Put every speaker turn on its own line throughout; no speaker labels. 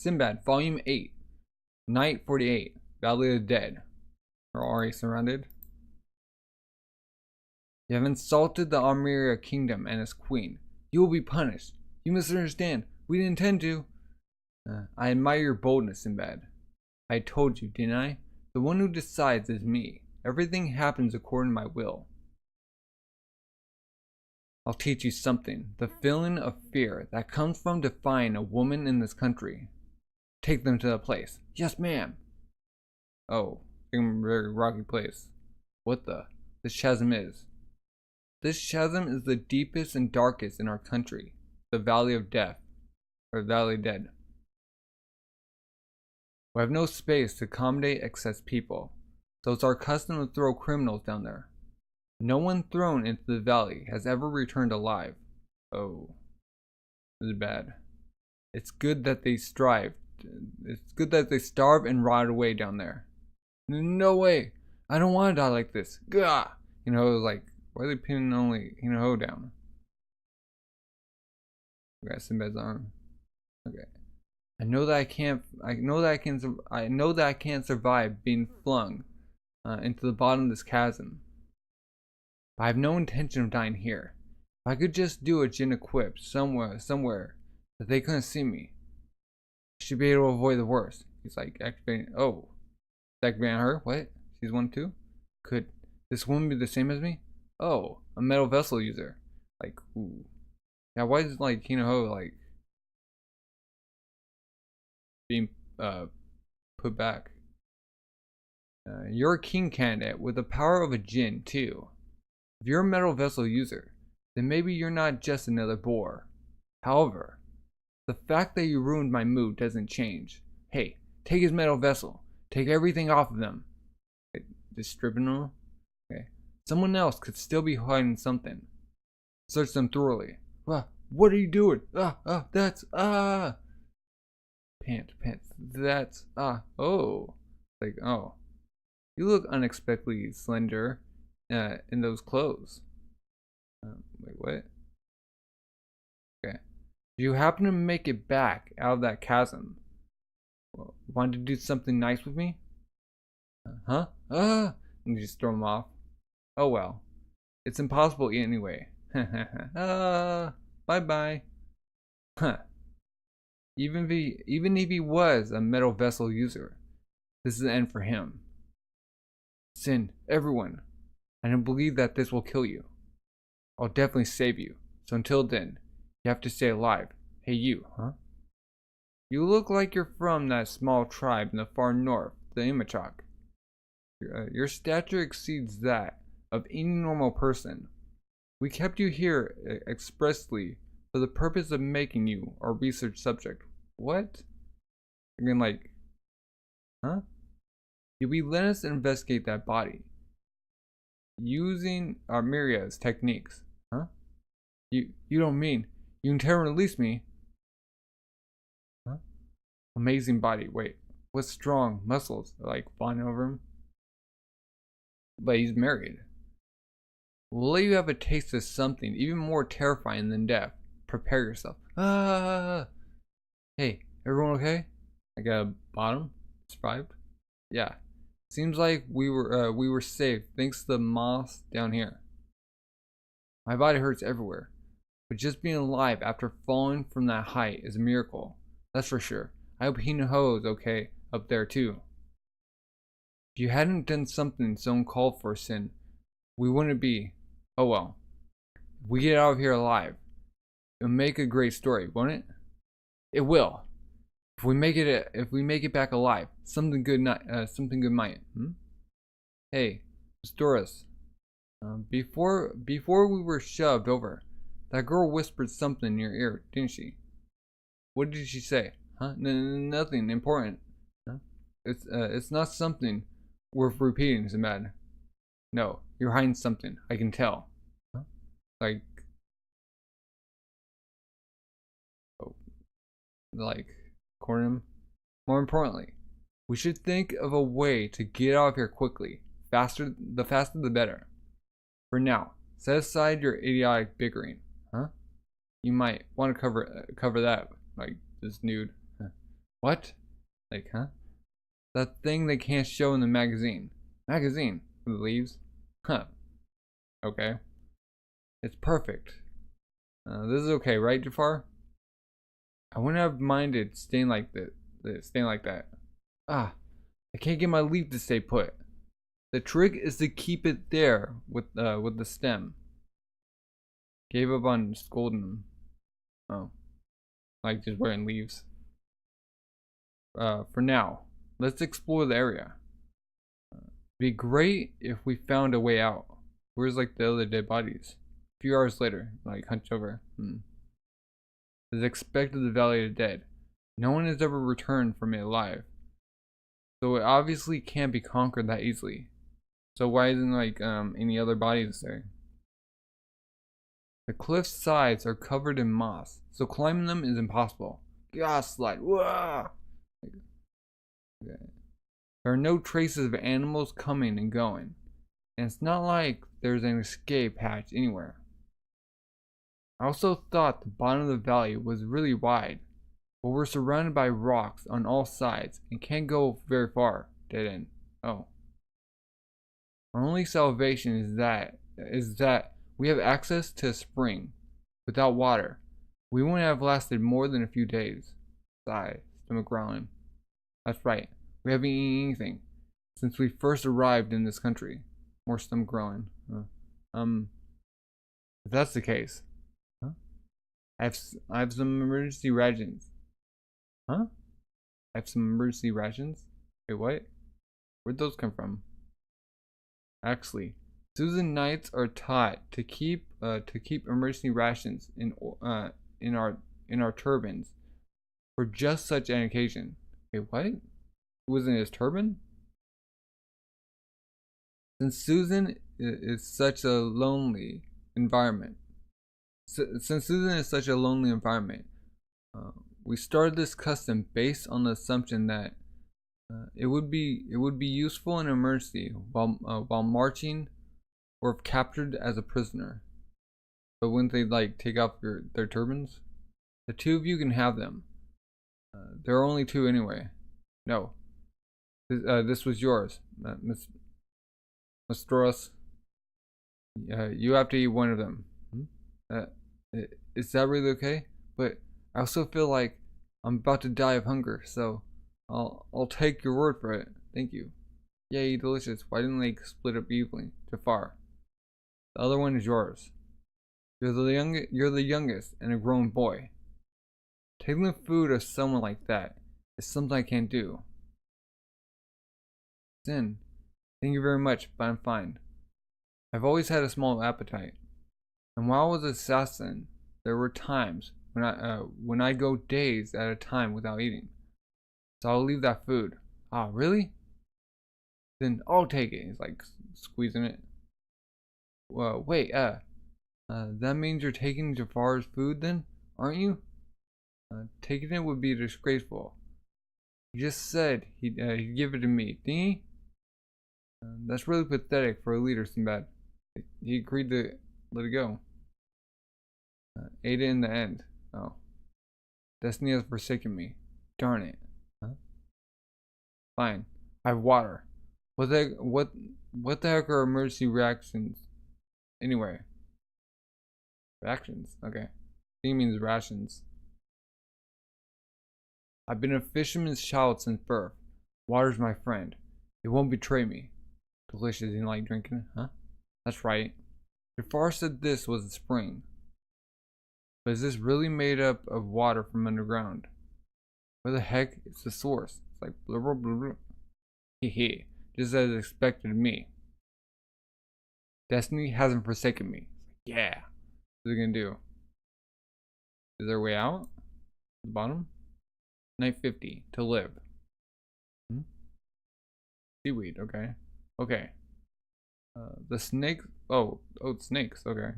Sinbad, Volume 8, Night 48, Valley of the Dead. We're already surrounded. You have insulted the Artemyra kingdom and its queen. You will be punished. You misunderstand. We didn't intend to. I admire your boldness, Sinbad. I told you, didn't I? The one who decides is me. Everything happens according to my will. I'll teach you something. The feeling of fear that comes from defying a woman in this country. Take them to the place. Yes, ma'am. Oh, a very rocky place. What the? This chasm is. This chasm is the deepest and darkest in our country. The Valley of Death. Or Valley Dead. We have no space to accommodate excess people, so it's our custom to throw criminals down there. No one thrown into the valley has ever returned alive. Oh, this is bad. It's good that they strive. It's good that they starve and rot away down there. No way! I don't want to die like this. Gah! You know, like, why are they pinning only Ho down? We got Sinbad's arm. Okay. I know that I can't survive being flung into the bottom of this chasm. But I have no intention of dying here. If I could just do a gin equipped somewhere that they couldn't see me, I should be able to avoid the worst. He's like activating. Oh, activating her. What? She's one too. Could this woman be the same as me? Oh, a metal vessel user. Like, ooh. Yeah. Why is like Ho like being put back? You're a king candidate with the power of a djinn too. If you're a metal vessel user, then maybe you're not just another bore. However, the fact that you ruined my mood doesn't change. Hey, take his metal vessel. Take everything off of them. Just stripping them? Okay. Someone else could still be hiding something. Search them thoroughly. What are you doing? That's Pants. That's oh. Like, oh. You look unexpectedly slender in those clothes. Wait, what? Okay. If you happen to make it back out of that chasm, want to do something nice with me? Huh? And you just throw him off. Oh well. It's impossible anyway. Bye-bye. Huh. Even if he was a metal vessel user, this is the end for him. Sin, everyone. I don't believe that this will kill you. I'll definitely save you. So until then, you have to stay alive. Hey you, huh? You look like you're from that small tribe in the far north, the Imachok. Your stature exceeds that of any normal person. We kept you here expressly for the purpose of making you our research subject. What? I mean, like, huh? You'll be letting us investigate that body using Artemyra's techniques, huh? You don't mean you intend to release me? Huh? Amazing body. Wait, what strong muscles like flying over him? But he's married. We'll let you have a taste of something even more terrifying than death. Prepare yourself. Hey, everyone okay? I got a bottom. Survived. Yeah. Seems like we were safe thanks to the moss down here. My body hurts everywhere, but just being alive after falling from that height is a miracle. That's for sure. I hope Ho is okay up there too. If you hadn't done something so uncalled for, Sin, we wouldn't be. Oh well. If we get out of here alive, it'll make a great story, won't it? It will. If we make it back alive, something good might. Hey, restore us. Before we were shoved over, that girl whispered something in your ear, didn't she? What did she say? Huh? Nothing important. Huh? It's not something worth repeating, Sinbad. No, you're hiding something. I can tell. Huh? Like, corner him. More importantly, we should think of a way to get out of here quickly. The faster the better. For now, set aside your idiotic bickering, huh? You might want to cover that, like this nude. Huh. What? Like, huh? That thing they can't show in the magazine. Magazine? With the leaves? Huh. Okay. It's perfect. This is okay, right, Jafar? I wouldn't have minded staying like that. Ah, I can't get my leaf to stay put. The trick is to keep it there with the stem. Gave up on scolding them. Oh, like just wearing leaves. For now, let's explore the area. Be great if we found a way out. Where's like the other dead bodies? A few hours later, like hunched over. As expected, the Valley of the Dead. No one has ever returned from it alive. So it obviously can't be conquered that easily. So why isn't like any other bodies there? The cliff's sides are covered in moss, so climbing them is impossible. Gas slide. Whoa! Okay. There are no traces of animals coming and going, and it's not like there's an escape hatch anywhere. I also thought the bottom of the valley was really wide, but we're surrounded by rocks on all sides and can't go very far. Dead end. Oh. Our only salvation is that we have access to a spring. Without water, we wouldn't have lasted more than a few days. Sigh, stomach growling. That's right, we haven't eaten anything since we first arrived in this country. More stomach growling. If that's the case, huh? I have some emergency rations. Huh? I have some emergency rations? Wait, what? Where'd those come from? Actually, Susan Knights are taught to keep emergency rations in our turbans for just such an occasion. Wait, what? It was in his turban? Since Susan is such a lonely environment, we started this custom based on the assumption that it would be useful in an emergency while marching, or if captured as a prisoner. But wouldn't they like take off their turbans? The two of you can have them. There are only two anyway. No, this was yours, Miss Doris. You have to eat one of them. Is that really okay? But I also feel like I'm about to die of hunger, so I'll take your word for it. Thank you. Yay, delicious. Why didn't they split up evenly? Jafar. The other one is yours. You're the youngest and a grown boy. Taking the food of someone like that is something I can't do. Sin, thank you very much, but I'm fine. I've always had a small appetite, and while I was an assassin, there were times when I go days at a time without eating. So I'll leave that food. Ah, really? Then I'll take it. He's like squeezing it. Well, wait, that means you're taking Jafar's food then, aren't you? Taking it would be disgraceful. He just said he'd give it to me, didn't he? That's really pathetic for a leader, Sinbad. He agreed to let it go. Ate it in the end. Oh. Destiny has forsaken me. Darn it. Huh? Fine. I have water. What the heck are emergency reactions? Anyway. Reactions? Okay. He means rations. I've been a fisherman's child since birth. Water's my friend. It won't betray me. Delicious. You like drinking? Huh? That's right. Jafar said this was a spring. But is this really made up of water from underground? Where the heck is the source? It's like blah blah blah blah. Hehe. Just as expected of me. Destiny hasn't forsaken me. Yeah. What's it gonna do? Is there a way out? The bottom? Night 50. To live. Seaweed. Okay. Okay. The snakes. Oh, snakes. Okay.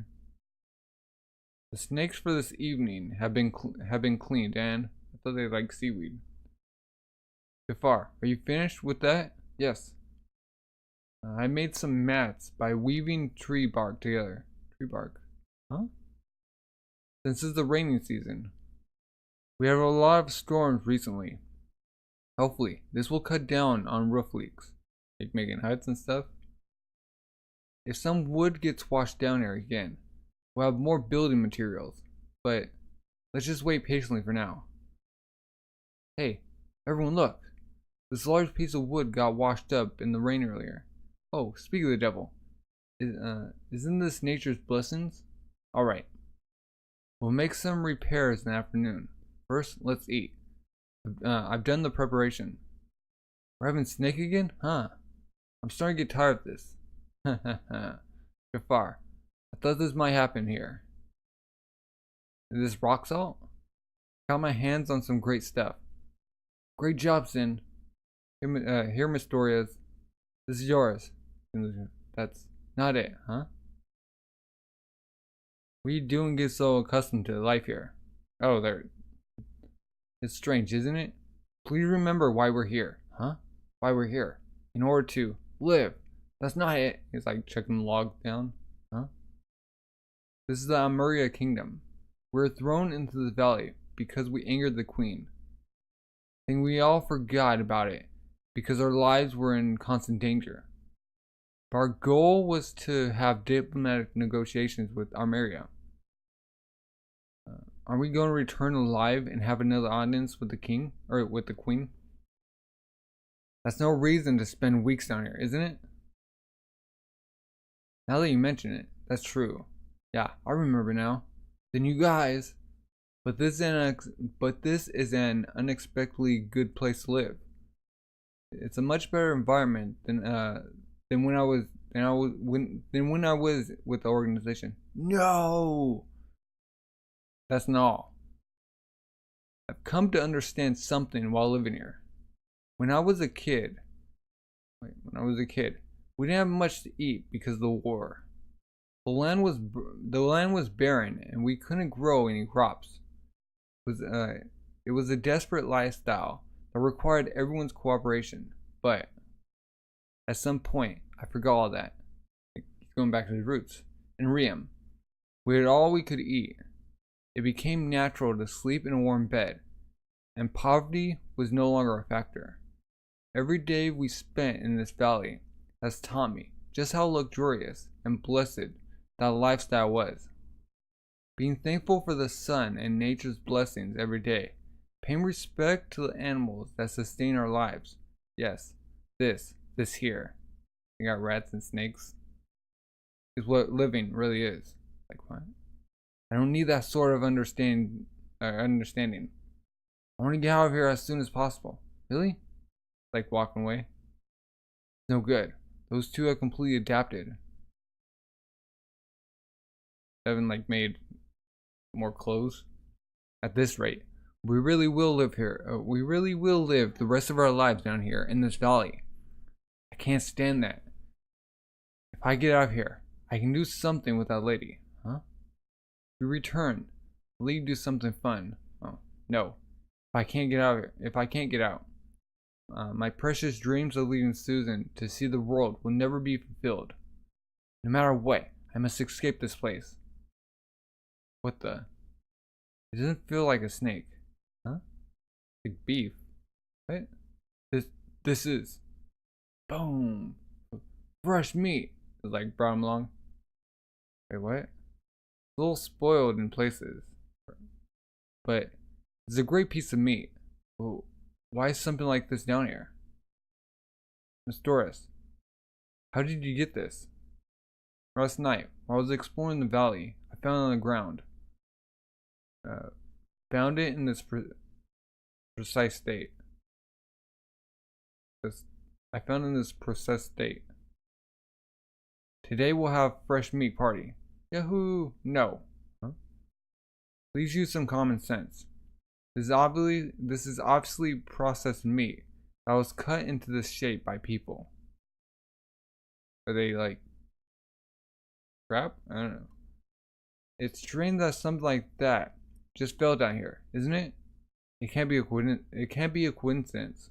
The snakes for this evening have been cleaned, and I thought they liked seaweed. Jafar, are you finished with that? Yes. I made some mats by weaving tree bark together. Tree bark. Huh? Since it's the raining season, we have a lot of storms recently. Hopefully, this will cut down on roof leaks, like making huts and stuff. If some wood gets washed down here again, we'll have more building materials, but let's just wait patiently for now. Hey, everyone look! This large piece of wood got washed up in the rain earlier. Oh, speak of the devil. Isn't this nature's blessings? Alright. We'll make some repairs in the afternoon. First, let's eat. I've done the preparation. We're having snake again? Huh. I'm starting to get tired of this. Jafar, I thought this might happen here. Is this rock salt? Got my hands on some great stuff. Great job, Sin. Here, Miss Doria's. This is yours. That's not it, huh? What are you doing get so accustomed to life here? Oh, there. It's strange, isn't it? Please remember why we're here, huh? Why we're here. In order to live. That's not it. He's like chucking the log down, huh? This is the Artemyra kingdom. We're thrown into the valley because we angered the queen. And we all forgot about it because our lives were in constant danger. But our goal was to have diplomatic negotiations with Artemyra. Are we going to return alive and have another audience with the king or with the queen? That's no reason to spend weeks down here, isn't it? Now that you mention it, that's true. Yeah, I remember now. Then you guys, but this is an unexpectedly good place to live. It's a much better environment than when I was with the organization. No, that's not all. I've come to understand something while living here. When I was a kid, we didn't have much to eat because of the war. The land was barren, and we couldn't grow any crops. It was a desperate lifestyle that required everyone's cooperation. But at some point, I forgot all that. Going back to the roots. In Riem, we had all we could eat. It became natural to sleep in a warm bed, and poverty was no longer a factor. Every day we spent in this valley has taught me just how luxurious and blessed that lifestyle was. Being thankful for the sun and nature's blessings every day, paying respect to the animals that sustain our lives. Yes, this here. We got rats and snakes. Is what living really is. Like what? I don't need that sort of understanding. I want to get out of here as soon as possible. Really? Like walking away? No good. Those two have completely adapted. Haven't like made more clothes. At this rate, we really will live here. We really will live the rest of our lives down here in this valley. I can't stand that. If I get out of here, I can do something with that lady, huh? If we return, will you do something fun? Oh no. If I can't get out, my precious dreams of leaving Susan to see the world will never be fulfilled. No matter what, I must escape this place. What the? It doesn't feel like a snake. Huh? Like beef. What? This is. Boom. Fresh meat. It's like brought him along. Wait, what? It's a little spoiled in places. But it's a great piece of meat. Well, why is something like this down here? Miss Doris, how did you get this? Last night, while I was exploring the valley, I found it on the ground. Found it in this precise state. I found it in this precise state. Today we'll have fresh meat party. Yahoo! No. Huh? Please use some common sense. This is obviously processed meat that was cut into this shape by people. Are they like crap? I don't know. It's strange that something like that just fell down here, isn't it? It can't be a coincidence.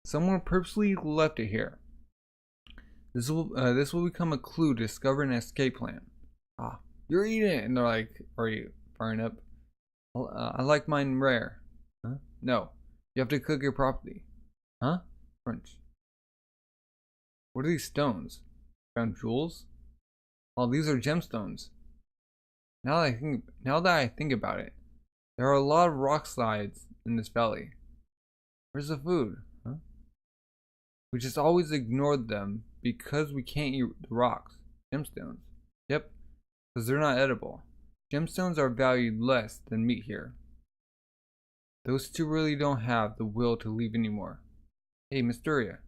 Someone purposely left it here. This will become a clue to discover an escape plan. Ah, you're eating it, and they're like, "Are you firing up?" I like mine rare. Huh? No, you have to cook it properly. Huh? French. What are these stones? Found jewels? Oh, these are gemstones. Now that I think about it, there are a lot of rock slides in this valley. Where's the food? Huh? We just always ignored them because we can't eat the rocks. Gemstones. Yep, because they're not edible. Gemstones are valued less than meat here. Those two really don't have the will to leave anymore. Hey, Mysteria.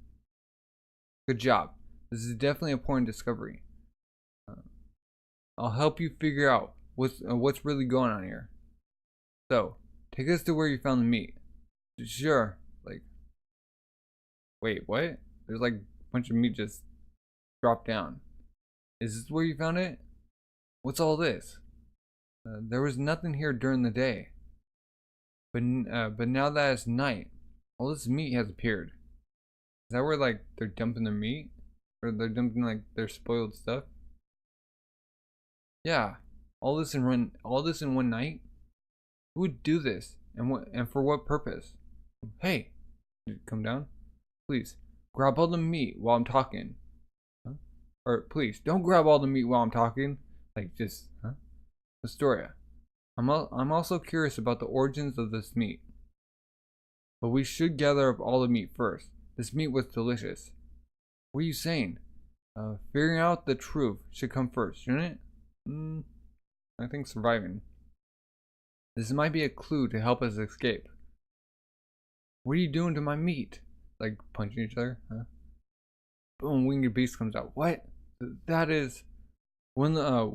Good job. This is definitely a point of discovery. I'll help you figure out what's really going on here. So, take us to where you found the meat. Sure. Like, wait, what? There's like a bunch of meat just dropped down. Is this where you found it? What's all this? There was nothing here during the day. But now that it's night, all this meat has appeared. Is that where like they're dumping their meat? Or they're dumping like their spoiled stuff? Yeah. All this in one night? Who would do this? And for what purpose? Hey, come down. Please, grab all the meat while I'm talking. Huh? Or please, don't grab all the meat while I'm talking. Like just, huh? Astoria. I'm also curious about the origins of this meat. But we should gather up all the meat first. This meat was delicious. What are you saying? Figuring out the truth should come first, shouldn't it? I think surviving. This might be a clue to help us escape. What are you doing to my meat? Like punching each other? Huh? Boom, winged beast comes out. What? That is one of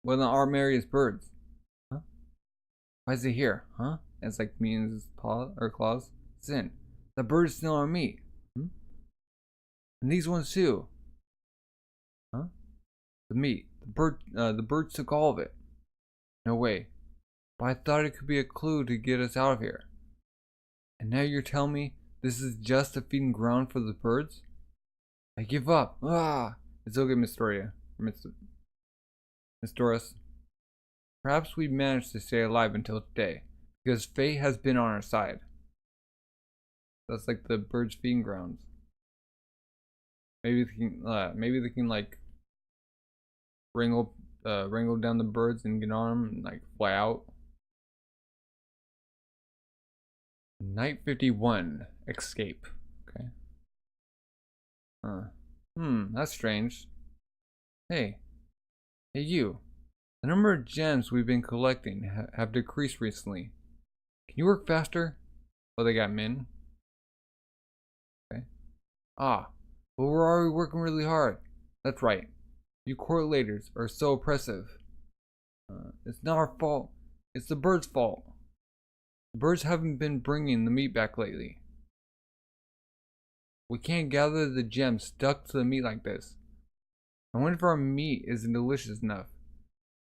the Artemyra's birds. Huh? Why is it here? Huh? It's like me and his paw or claws. Sin. The bird is still on meat. And these ones too. Huh? The meat. The birds took all of it. No way. But I thought it could be a clue to get us out of here. And now you're telling me this is just a feeding ground for the birds? I give up. Ah! It's okay, Mysteria. Miss Doris. Perhaps we managed to stay alive until today, because fate has been on our side. That's like the birds' feeding grounds. Maybe they can like wrangle down the birds and get on them and like fly out. Night 51. Escape. Okay. That's strange. Hey you. The number of gems we've been collecting have decreased recently. Can you work faster? Oh, they got min. Okay. Ah, but we're already working really hard. That's right. You correlators are so oppressive. It's not our fault. It's the birds' fault. The birds haven't been bringing the meat back lately. We can't gather the gems stuck to the meat like this. I wonder if our meat isn't delicious enough,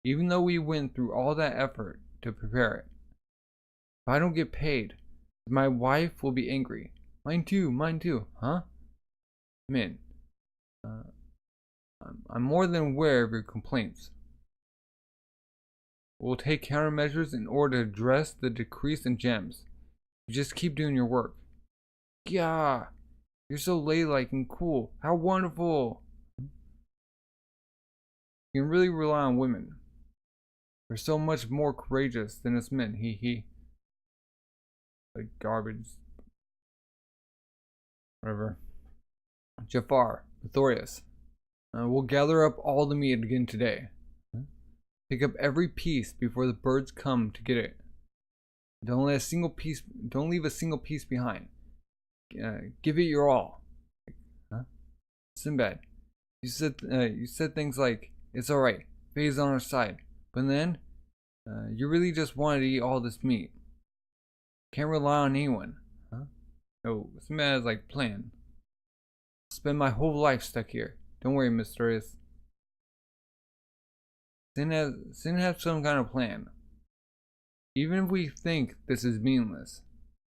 even though we went through all that effort to prepare it. If I don't get paid, my wife will be angry. Mine too, huh? Min, I'm more than aware of your complaints. We'll take countermeasures in order to address the decrease in gems. You just keep doing your work. Yeah, you're so ladylike and cool. How wonderful! You can really rely on women. They're so much more courageous than us men. Hee. Like garbage. Whatever. Jafar, Pretorius. We'll gather up all the meat again today. Pick up every piece before the birds come to get it. Don't leave a single piece behind. Give it your all. Huh? Sinbad, you said things like, "It's all right. Fate is on our side." But then, you really just wanted to eat all this meat. Can't rely on anyone. Huh? No, Sinbad has like plan. Spend my whole life stuck here. Don't worry, Mysterious. Sin has some kind of plan. Even if we think this is meaningless,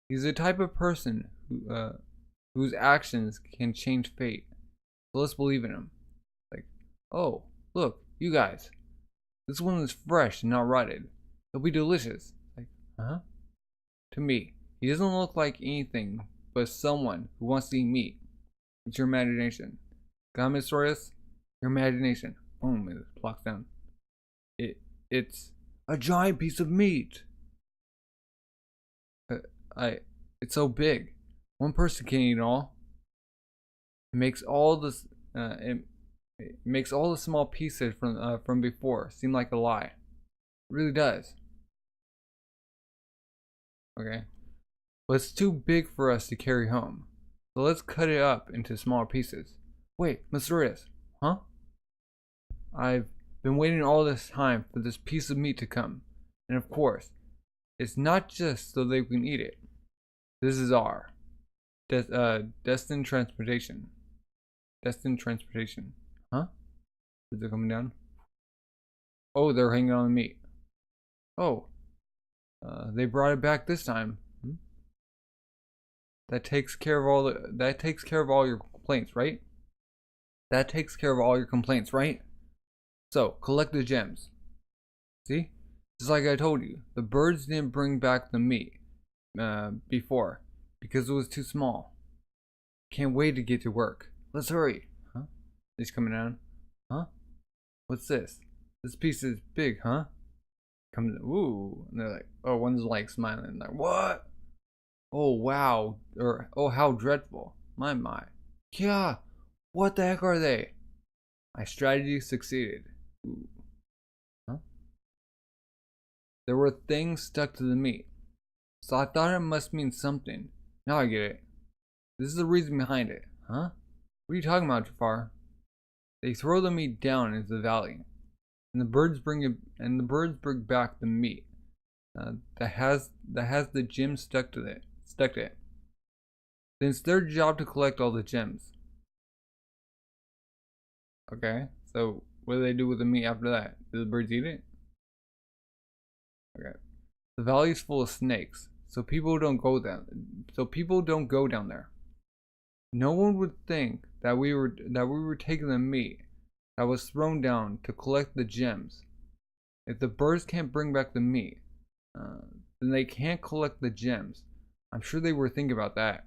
he's the type of person whose actions can change fate. So let's believe in him. Like, oh, look, you guys. This one is fresh and not rotted. It'll be delicious. Like, huh? To me, he doesn't look like anything but someone who wants to eat meat. It's your imagination. Got me, Cerberus? Your imagination. Boom, it blocks down. It's a giant piece of meat. It's so big. One person can't eat it all. It makes all this. It makes all the small pieces from before seem like a lie. It really does. Okay, but it's too big for us to carry home. So let's cut it up into smaller pieces. Wait, Mr. Cerberus, huh? I've been waiting all this time for this piece of meat to come, and of course, it's not just so they can eat it. This is our destined transportation. Destined transportation. Huh? Is it coming down? Oh, they're hanging on the meat. Oh, they brought it back this time. That takes care of all your complaints, right? That takes care of all your complaints, right? So collect the gems. See, just like I told you, the birds didn't bring back the meat before because it was too small. Can't wait to get to work. Let's hurry. Huh? He's coming down. Huh? What's this? This piece is big, huh? Comes. Ooh. And they're like, oh, one's like smiling. Like, what? Oh wow. Or oh, how dreadful. My. Yeah. What the heck are they? My strategy succeeded. Ooh. Huh? There were things stuck to the meat, so I thought it must mean something. Now I get it. This is the reason behind it, huh? What are you talking about, Jafar? They throw the meat down into the valley, and the birds bring back the meat that has the gems stuck to it. Then it's their job to collect all the gems. Okay, so what do they do with the meat after that? Do the birds eat it? Okay. The valley is full of snakes, so people don't go down there. No one would think that we were taking the meat that was thrown down to collect the gems. If the birds can't bring back the meat, then they can't collect the gems. I'm sure they were thinking about that.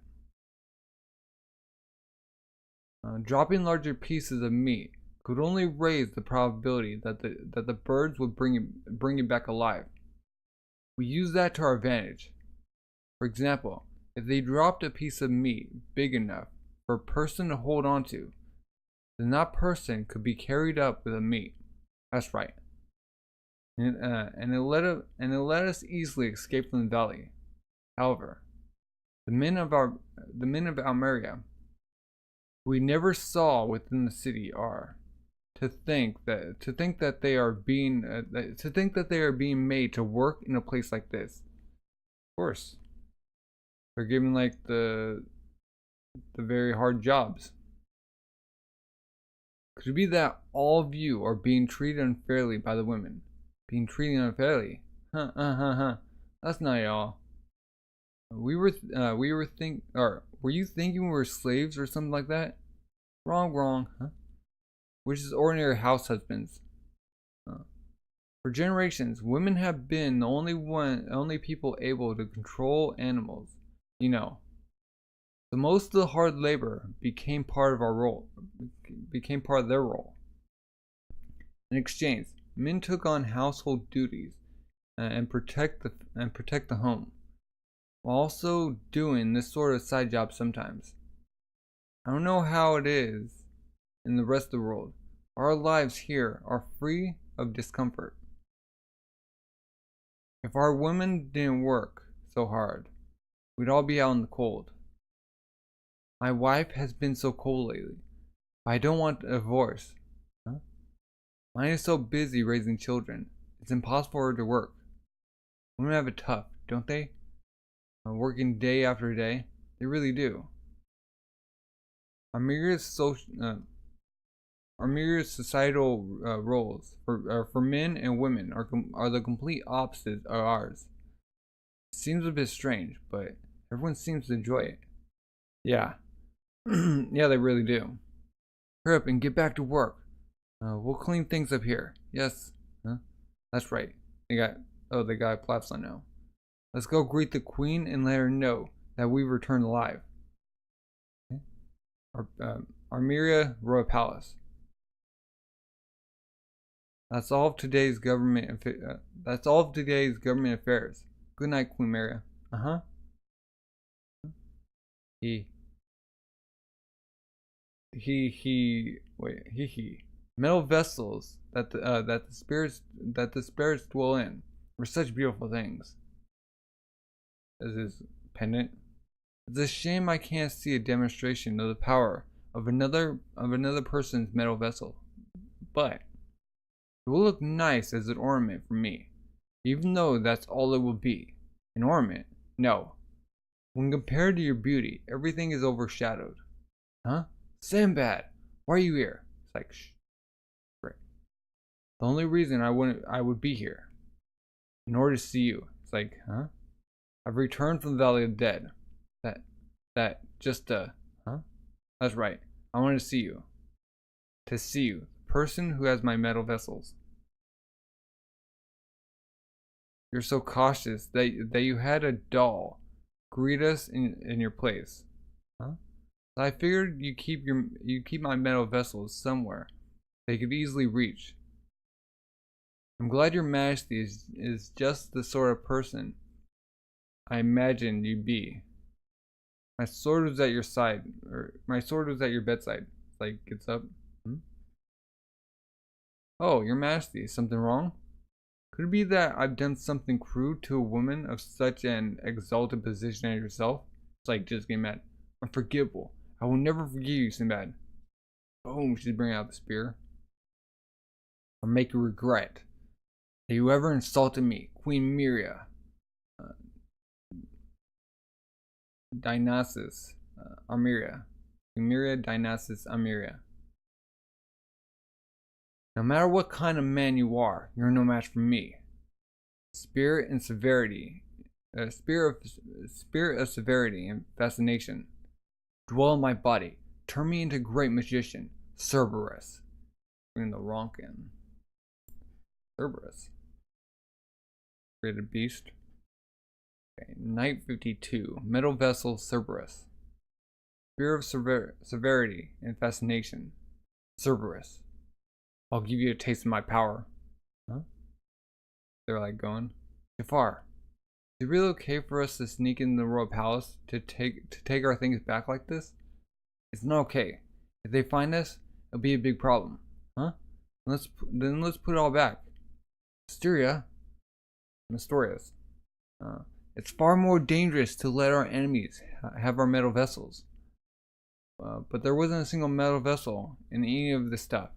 Dropping larger pieces of meat could only raise the probability that the birds would bring it back alive. We use that to our advantage. For example, if they dropped a piece of meat big enough for a person to hold on to, then that person could be carried up with the meat. That's right. And it let us easily escape from the valley. However, the men of Artemyra, who we never saw within the city, are to think that they are being made to work in a place like this. Of course, they're given like the very hard jobs. Could it be that all of you are being treated unfairly by the women? Being treated unfairly? That's not at all. Were you thinking we were slaves or something like that? Wrong, huh? We're just ordinary house husbands. For generations, women have been the only people able to control animals. You know. So most of the hard labor became part of their role. In exchange, men took on household duties and protect the home, while also doing this sort of side job sometimes. I don't know how it is in the rest of the world. Our lives here are free of discomfort. If our women didn't work so hard, we'd all be out in the cold. My wife has been so cold lately. I don't want a divorce. Huh? Mine is so busy raising children. It's impossible for her to work. Women have it tough, don't they? Working day after day. They really do. Artemyra's societal roles for men and women are the complete opposites of ours. It seems a bit strange, but everyone seems to enjoy it. Yeah. Yeah, they really do. Hurry up and get back to work. We'll clean things up here. Yes. Huh? That's right. They got a platform now. Let's go greet the queen and let her know that we returned alive. Artemyra Royal Palace. That's all of today's government. That's all of today's government affairs. Good night, Queen Maria. He. Wait. Metal vessels that the spirits dwell in were such beautiful things. As his pendant. It's a shame I can't see a demonstration of the power of another person's metal vessel, but it will look nice as an ornament for me, even though that's all it will be. An ornament? No. When compared to your beauty, everything is overshadowed. Huh? Sinbad, why are you here? It's like, shh. Great. The only reason I would be here, in order to see you. It's like, huh? I've returned from the Valley of the Dead. Huh? That's right. I wanted to see you. To see you. The person who has my metal vessels. You're so cautious that you had a doll greet us in your place. Huh? I figured you keep my metal vessels somewhere they could easily reach. I'm glad your majesty is just the sort of person I imagined you'd be. My sword was at your side, or my sword was at your bedside. Like, gets up. Oh, your majesty, is something wrong? Could it be that I've done something crude to a woman of such an exalted position as yourself? It's like, just get mad. Unforgivable. I will never forgive you, Sinbad. Boom, she's bringing out the spear. Or make you regret that you ever insulted me, Queen Miria. Dionysus, Artemyra. Miria, Dionysus, Artemyra. No matter what kind of man you are, you're no match for me. Spirit and severity, spirit of severity and fascination, dwell in my body. Turn me into a great magician, Cerberus. In the Ronkin. Cerberus. Created beast. Okay, Night 52. Metal vessel Cerberus. Spirit of severity and fascination, Cerberus. I'll give you a taste of my power. Huh? They're like going. Jafar, is it really okay for us to sneak in the royal palace to take our things back like this? It's not okay. If they find us, it'll be a big problem. Huh? Let's put it all back. Mysterious. It's far more dangerous to let our enemies have our metal vessels. But there wasn't a single metal vessel in any of this stuff.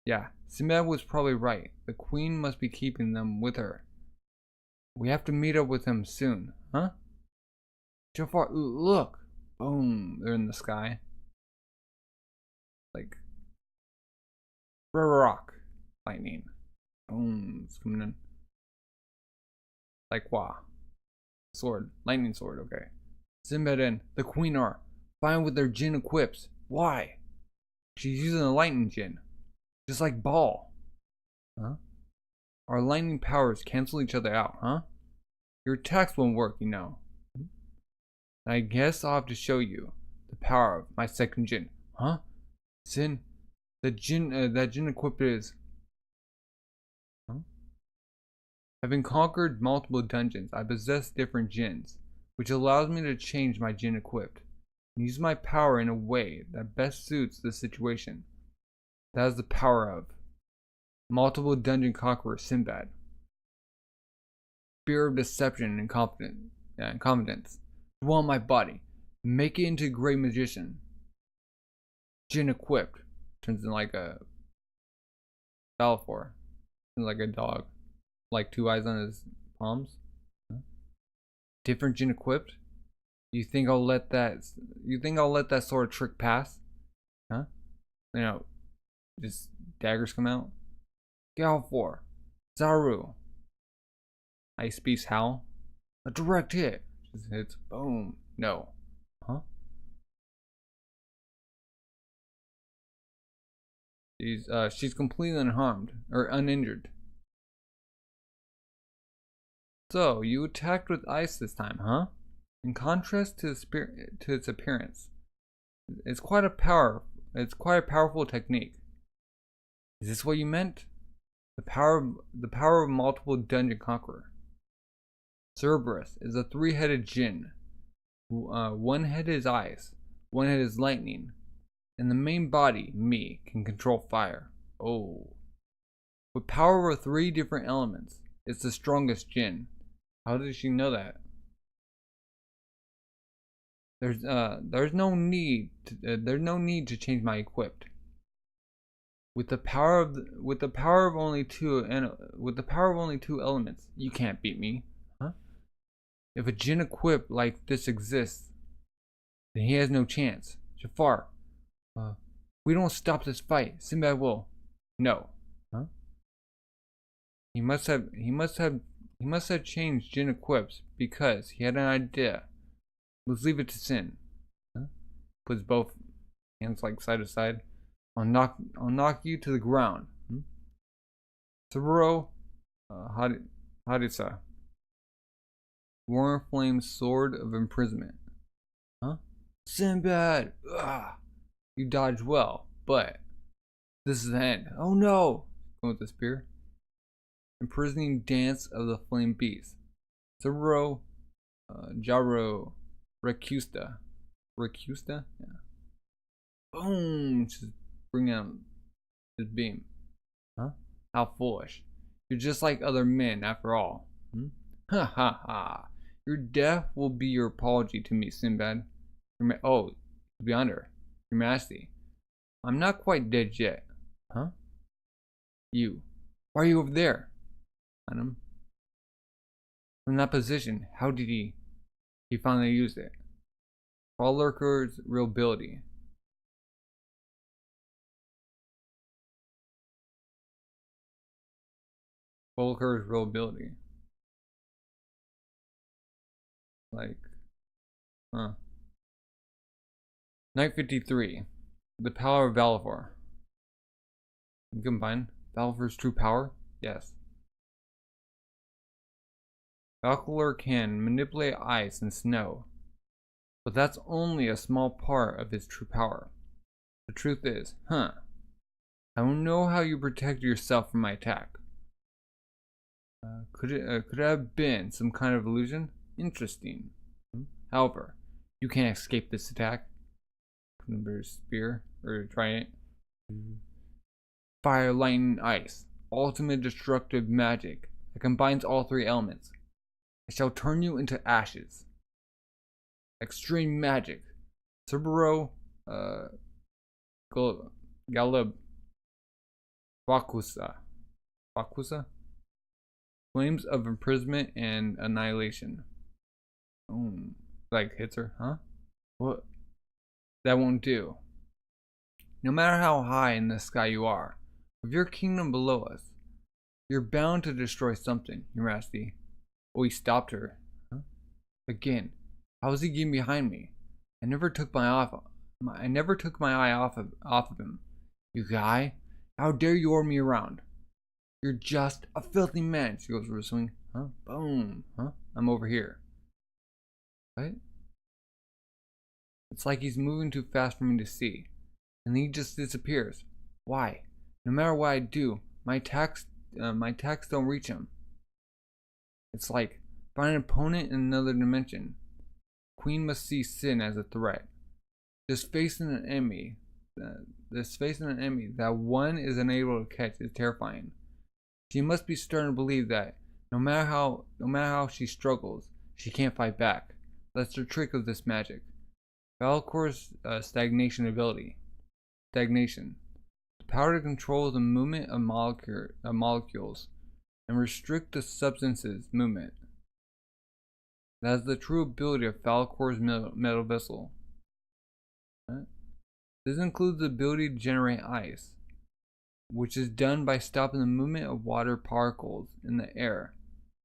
Yeah, Sinbad was probably right. The queen must be keeping them with her. We have to meet up with him soon, huh? Jafar, look! Boom, they're in the sky. Like, rock, lightning. Boom, it's coming in. Like, wow. Sword, lightning sword, okay. Sinbad and the queen are fine with their djinn equips. Why? She's using a lightning djinn. Just like Ball. Huh? Our lightning powers cancel each other out, huh? Your attacks won't work, you know. I guess I'll have to show you the power of my second djinn. Huh? Sin, that djinn equipped is. Huh? Having conquered multiple dungeons, I possess different djinns, which allows me to change my djinn equipped and use my power in a way that best suits the situation. That is the power of multiple dungeon conqueror Sinbad. Fear of deception and confidence. Dwell in my body. Make it into a great magician. Djinn equipped. Turns in like a Valefor. Turns like a dog. Like 2 eyes on his palms. Huh? Different djinn equipped? You think I'll let that sort of trick pass? Huh? You know, just daggers come out. Valefor. Zaru. Ice Beast Howl. A direct hit. Just hits. Boom. No. Huh? She's completely unharmed. Or uninjured. So, you attacked with ice this time, huh? In contrast to its appearance, It's quite a power. It's quite a powerful technique. Is this what you meant? The power of multiple dungeon conqueror. Cerberus is a three-headed djinn. One head is ice, one head is lightning, and the main body, me, can control fire. Oh. With power of three different elements, it's the strongest djinn. How did she know that? There's no need to change my equipped. With the power of only two elements, you can't beat me. Huh? If a djinn equipped like this exists, then he has no chance. Jafar, we don't stop this fight, Sinbad will. No. Huh? He must have changed djinn equips because he had an idea. Let's leave it to Sin. Huh? Puts both hands like side to side. I'll knock you to the ground. Saburo, Hadisa. Warren Flame's sword of imprisonment. Huh? Sinbad! Ugh. You dodged well, but this is the end. Oh no! Going with the spear. Imprisoning dance of the flame beast. Saburo, Jaro, Recusta. Recusta? Yeah. Boom! Just bring out his beam. Huh? How foolish. You're just like other men after all. Ha ha ha. Your death will be your apology to me, Sinbad. To be under. Your Majesty. I'm not quite dead yet. Huh? You. Why are you over there? From that position, how did he finally use it? Lurker's real ability. Volker's real ability. Like, Night 53. The power of Valefor. You combine Valefor's true power? Yes. Valkyr can manipulate ice and snow, but that's only a small part of his true power. The truth is, I don't know how you protect yourself from my attack. Could it have been some kind of illusion? Interesting. However, you can't escape this attack. Spear or trident. Fire, lightning, ice. Ultimate destructive magic that combines all three elements. I shall turn you into ashes. Extreme magic. Cerberus, Galub, Bakusa. Flames of imprisonment and annihilation. Like hits her, huh? What? That won't do. No matter how high in the sky you are, with your kingdom below us, you're bound to destroy something, Your Majesty. Oh, he stopped her. Huh? Again, how is he getting behind me? I never took my eye off of him. You guy, how dare you order me around? You're just a filthy man. She goes whistling. Huh? Boom. Huh? I'm over here. What? It's like he's moving too fast for me to see, and then he just disappears. Why? No matter what I do, my attacks don't reach him. It's like find an opponent in another dimension. Queen must see Sin as a threat. Just facing an enemy that one is unable to catch is terrifying. She must be starting to believe that no matter how she struggles, she can't fight back. That's the trick of this magic. Valefor's stagnation ability. Stagnation. The power to control the movement of molecules and restrict the substance's movement. That is the true ability of Valefor's metal vessel. Right? This includes the ability to generate ice, which is done by stopping the movement of water particles in the air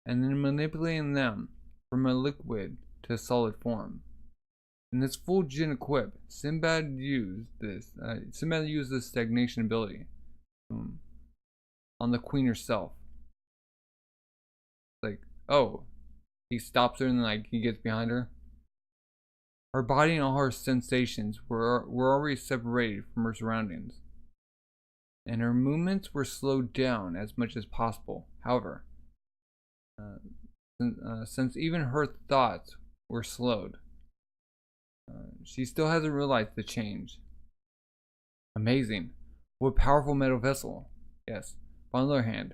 and then manipulating them from a liquid to a solid form. In this full djinn equip, Sinbad used this stagnation ability on the queen herself. Like, oh, he stops her and like he gets behind her. Her body and all her sensations were already separated from her surroundings, and her movements were slowed down as much as possible. However, since even her thoughts were slowed, she still hasn't realized the change. Amazing. What powerful metal vessel. Yes. But on the other hand,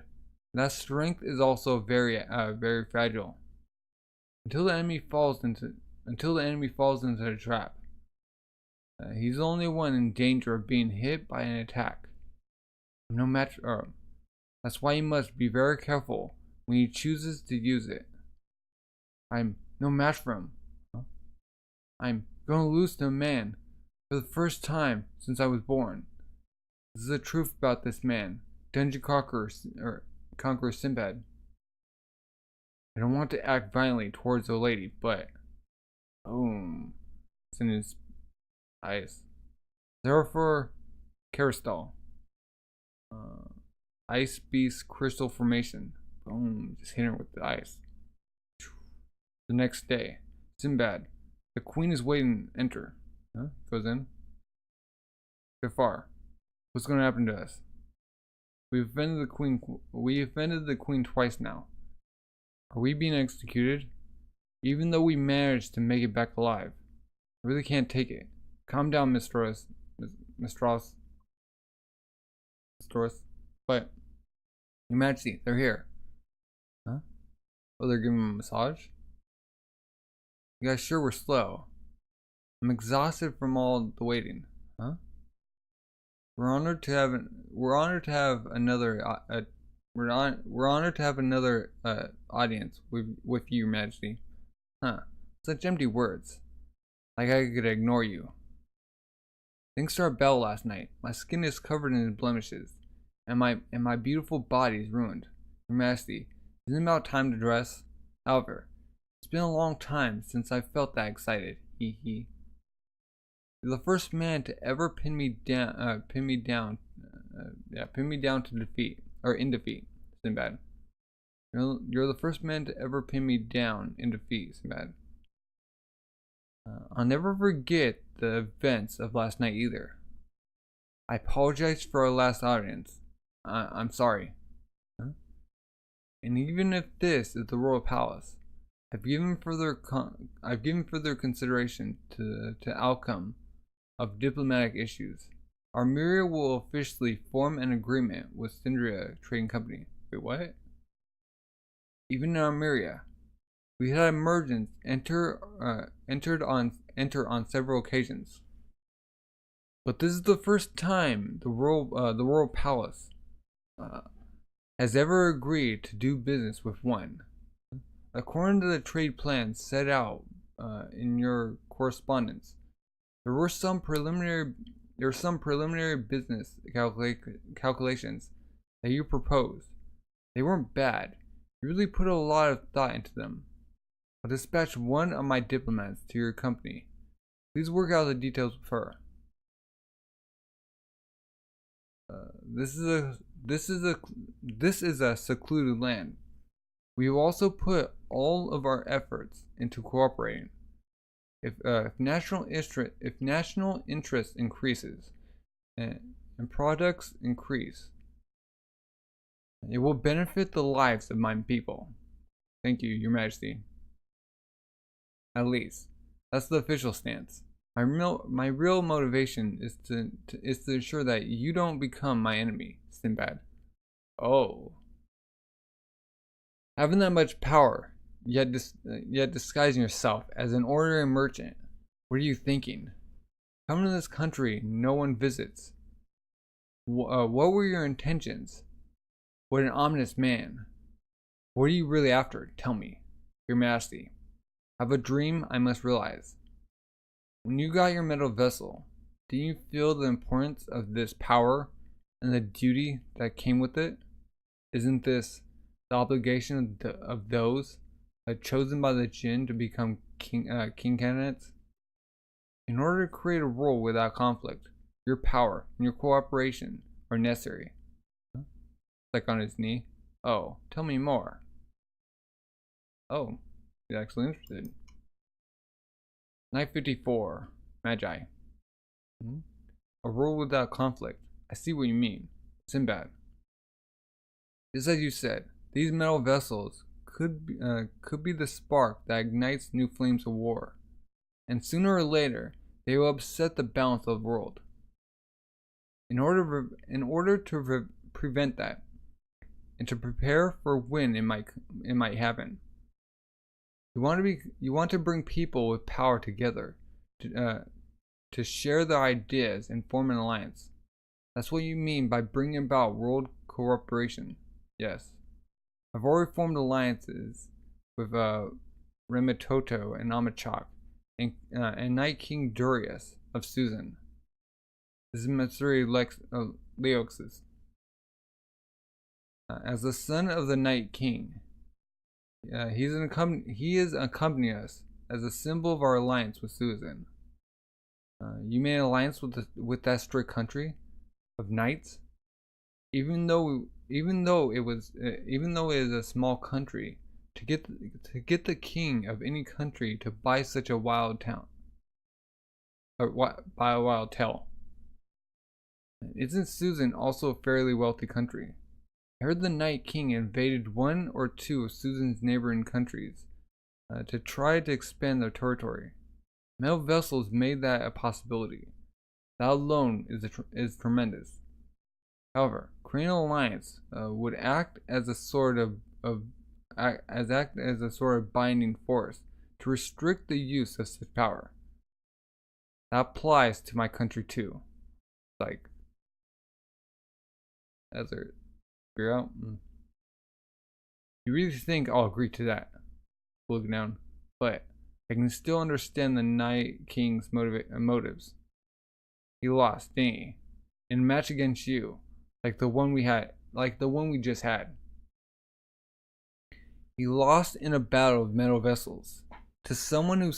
that strength is also very fragile. Until the enemy falls into the trap, he's the only one in danger of being hit by an attack. No match. That's why you must be very careful when he chooses to use it. I'm no match for him. I'm going to lose to a man for the first time since I was born. This is the truth about this man, Dungeon Conqueror Sinbad. I don't want to act violently towards the lady, but boom, it's in his eyes. Therefore, Caristal, Ice Beast Crystal Formation. Boom, just hit her with the ice. The next day, Sinbad, the queen is waiting. Enter. Goes in. Jafar, what's going to happen to us? We've offended the queen. We offended the queen twice now. Are we being executed? Even though we managed to make it back alive, I really can't take it. Calm down, Mistress. But, Your Majesty, they're here. Huh? Oh, they're giving me a massage? You guys sure were slow. I'm exhausted from all the waiting. Huh? We're honored to have another audience with you, Your Majesty. Huh? Such empty words. Like I could ignore you. Thanks to our battle last night, my skin is covered in blemishes, and my beautiful body is ruined. Your Majesty, isn't it about time to dress? However, it's been a long time since I felt that excited. Hee hee. You're the first man to ever pin me down to defeat, or in defeat, Sinbad. You're the first man to ever pin me down in defeat, Sinbad. I'll never forget the events of last night either. I apologize for our last audience. I'm sorry. Huh? And even if this is the royal palace, I've given further consideration to the outcome of diplomatic issues. Artemyra will officially form an agreement with Syndria Trading Company. Wait, what? Even in Artemyra, we had merchants enter on several occasions. But this is the first time the royal palace has ever agreed to do business with one. According to the trade plan set out in your correspondence, there were some preliminary business calculations that you proposed. They weren't bad. You really put a lot of thought into them. I'll dispatch one of my diplomats to your company. Please work out the details with her. This is a secluded land. We have also put all of our efforts into cooperating. If national interest increases and products increase, it will benefit the lives of my people. Thank you, Your Majesty. At least, that's the official stance. My real motivation is to ensure that you don't become my enemy, Sinbad. Oh. Having that much power, yet disguising yourself as an ordinary merchant, what are you thinking? Coming to this country no one visits. What were your intentions? What an ominous man. What are you really after? Tell me, Your Majesty. I have a dream I must realize. When you got your metal vessel, do you feel the importance of this power and the duty that came with it? Isn't this the obligation of those chosen by the Jinn to become king candidates? In order to create a rule without conflict, your power and your cooperation are necessary. Huh? Like on his knee. Oh, tell me more. Oh, he's actually interested. Night 54. Magi. A world without conflict. I see what you mean. Sinbad. Just as you said, these metal vessels could be the spark that ignites new flames of war. And sooner or later, they will upset the balance of the world. In order to prevent that, and to prepare for when it might happen, you want to bring people with power together to share their ideas and form an alliance. That's what you mean by bringing about world cooperation. Yes, I've already formed alliances with Remitoto and Amachak and Night King Durius of Susan. This is Matsuri Leoxis. As the son of the Night King, he is accompanying us as a symbol of our alliance with Susan. You made an alliance with that strict country of knights, even though it is a small country. To get the king of any country to buy such a wild town, or buy a wild tale. Isn't Susan also a fairly wealthy country? I heard the Night King invaded one or two of Susan's neighboring countries to try to expand their territory. Metal vessels made that a possibility. That alone is tremendous. However, creating an alliance would act as a sort of binding force to restrict the use of such power. That applies to my country too. Like, as a figure out. You really think I'll agree to that? Looking down, but I can still understand the Night King's motives. He lost, didn't he? In a match against you, like the one we just had. He lost in a battle of metal vessels to someone who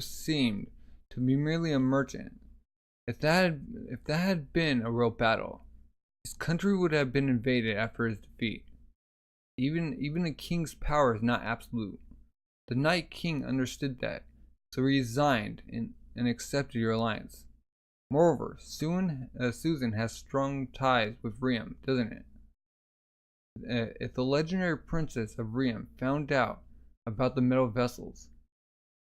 seemed to be merely a merchant. If that had been a real battle, his country would have been invaded after his defeat. Even a king's power is not absolute. The Night King understood that, so he resigned and accepted your alliance. Moreover, Susan has strong ties with Riem, doesn't it? If the legendary princess of Riem found out about the metal vessels,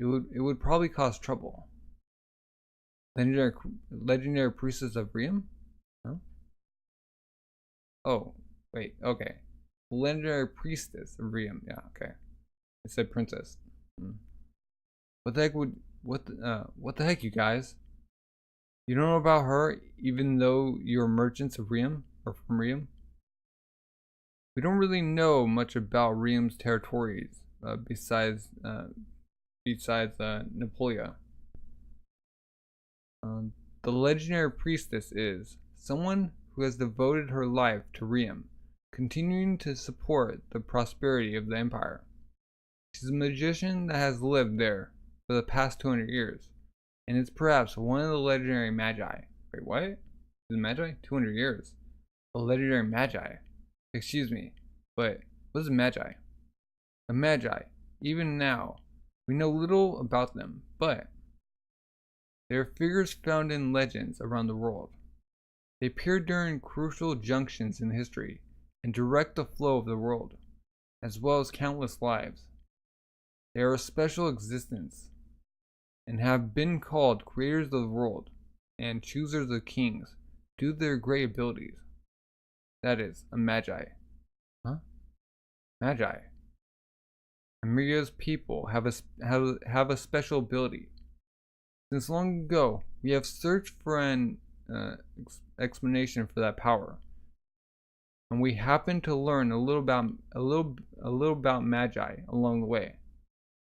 it would probably cause trouble. Legendary priestess of Riem? Huh? Oh, wait, okay. Legendary priestess of Riem, yeah, okay. It said princess. What the heck, you guys? You don't know about her, even though you're merchants of Riem, or from Riem? We don't really know much about Riem's territories, besides Napoleon. The legendary priestess is someone who has devoted her life to Riem, continuing to support the prosperity of the empire. She's a magician that has lived there for the past 200 years, and is perhaps one of the legendary Magi. Wait, what? Is it Magi? 200 years. A legendary Magi. Excuse me, but what is a Magi? A Magi, even now, we know little about them, but they are figures found in legends around the world. They appear during crucial junctions in history and direct the flow of the world, as well as countless lives. They are a special existence and have been called creators of the world and choosers of kings due to their great abilities. That is, a Magi. Huh? Magi. Artemyra's people have a special ability. Since long ago, we have searched for an explanation for that power, and we happen to learn a little about Magi along the way,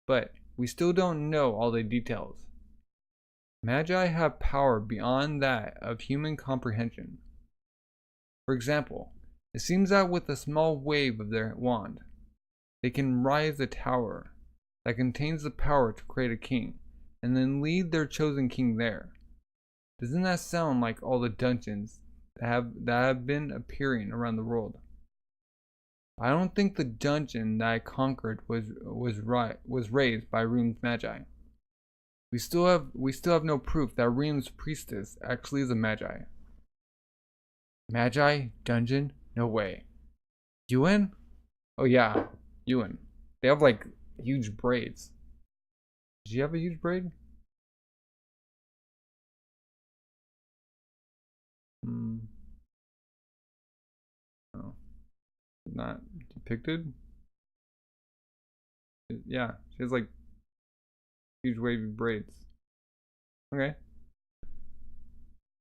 but we still don't know all the details. Magi have power beyond that of human comprehension. For example, it seems that with a small wave of their wand, they can raise a tower that contains the power to create a king, and then lead their chosen king there. Doesn't that sound like all the dungeons that have been appearing around the world? I don't think the dungeon that I conquered was raised by Rune's Magi. We still have no proof that Reem's priestess actually is a Magi. Magi dungeon? No way. Yuan? Oh yeah, Yuan. They have like huge braids. Did you have a huge braid? Oh, not depicted. Yeah, she has like huge wavy braids. Okay.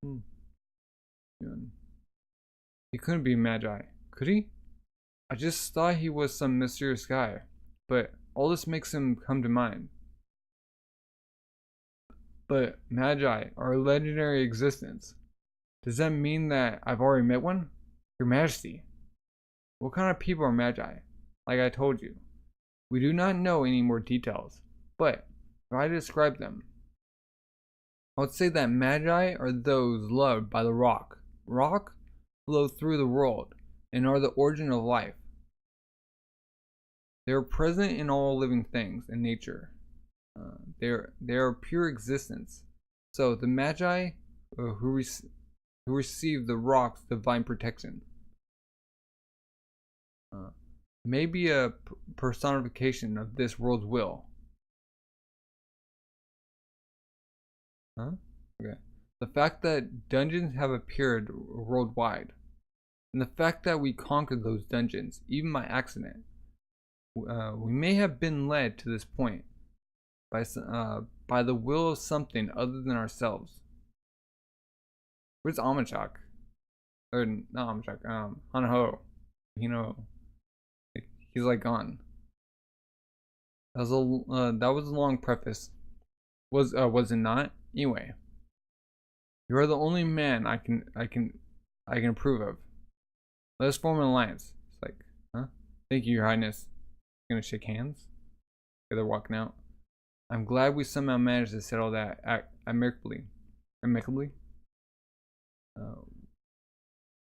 Yuan. He couldn't be Magi, could he? I just thought he was some mysterious guy, but all this makes him come to mind. But Magi are a legendary existence. Does that mean that I've already met one? Your Majesty, what kind of people are Magi? Like I told you, we do not know any more details, but if I describe them, I would say that Magi are those loved by the rock. Rock flow through the world and are the origin of life. They are present in all living things in nature. They are pure existence. So the Magi who receive the rock's divine protection may be a personification of this world's will. Huh? Okay. The fact that dungeons have appeared worldwide, and the fact that we conquered those dungeons, even by accident, we may have been led to this point by the will of something other than ourselves. Where's Amachak? Or not Amachak, Hanaho. You know, he's like gone. That was a long preface. Was it not? Anyway, you are the only man I can approve of. Let us form an alliance. It's like, huh? Thank you, Your Highness. Gonna shake hands. Okay, they're walking out. I'm glad we somehow managed to settle that amicably.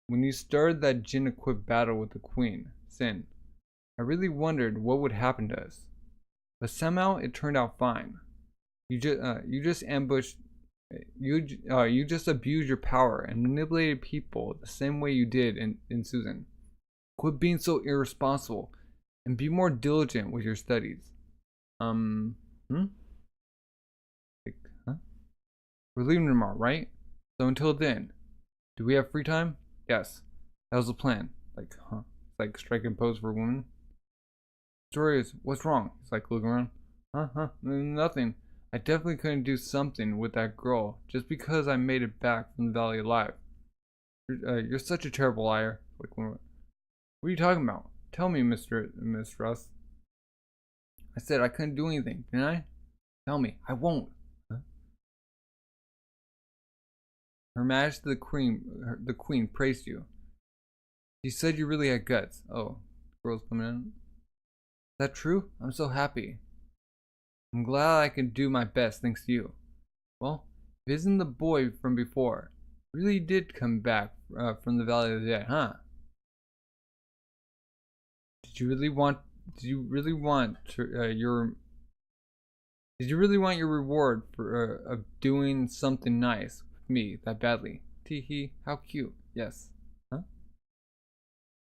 When you started that Jin-equipped battle with the Queen, Sin, I really wondered what would happen to us. But somehow it turned out fine. You just ambushed. You just abused your power and manipulated people the same way you did in Susan. Quit being so irresponsible and be more diligent with your studies. Like, huh? We're leaving tomorrow, right? So until then, do we have free time? Yes. That was the plan. Like, huh? It's like striking a pose for a woman. Story is, what's wrong? It's like looking around. Nothing. I definitely couldn't do something with that girl just because I made it back from the valley alive. You're such a terrible liar. Like, what are you talking about? Tell me, Miss Russ. I said I couldn't do anything, didn't I? Tell me. I won't. Huh? Her Majesty the Queen praised you. She said you really had guts. Oh, girl's coming in. Is that true? I'm so happy. I'm glad I can do my best thanks to you. Well, if it isn't the boy from before, really did come back from the Valley of the Dead, huh? Did you really want your reward for of doing something nice with me that badly? Teehee, how cute. Yes. Huh?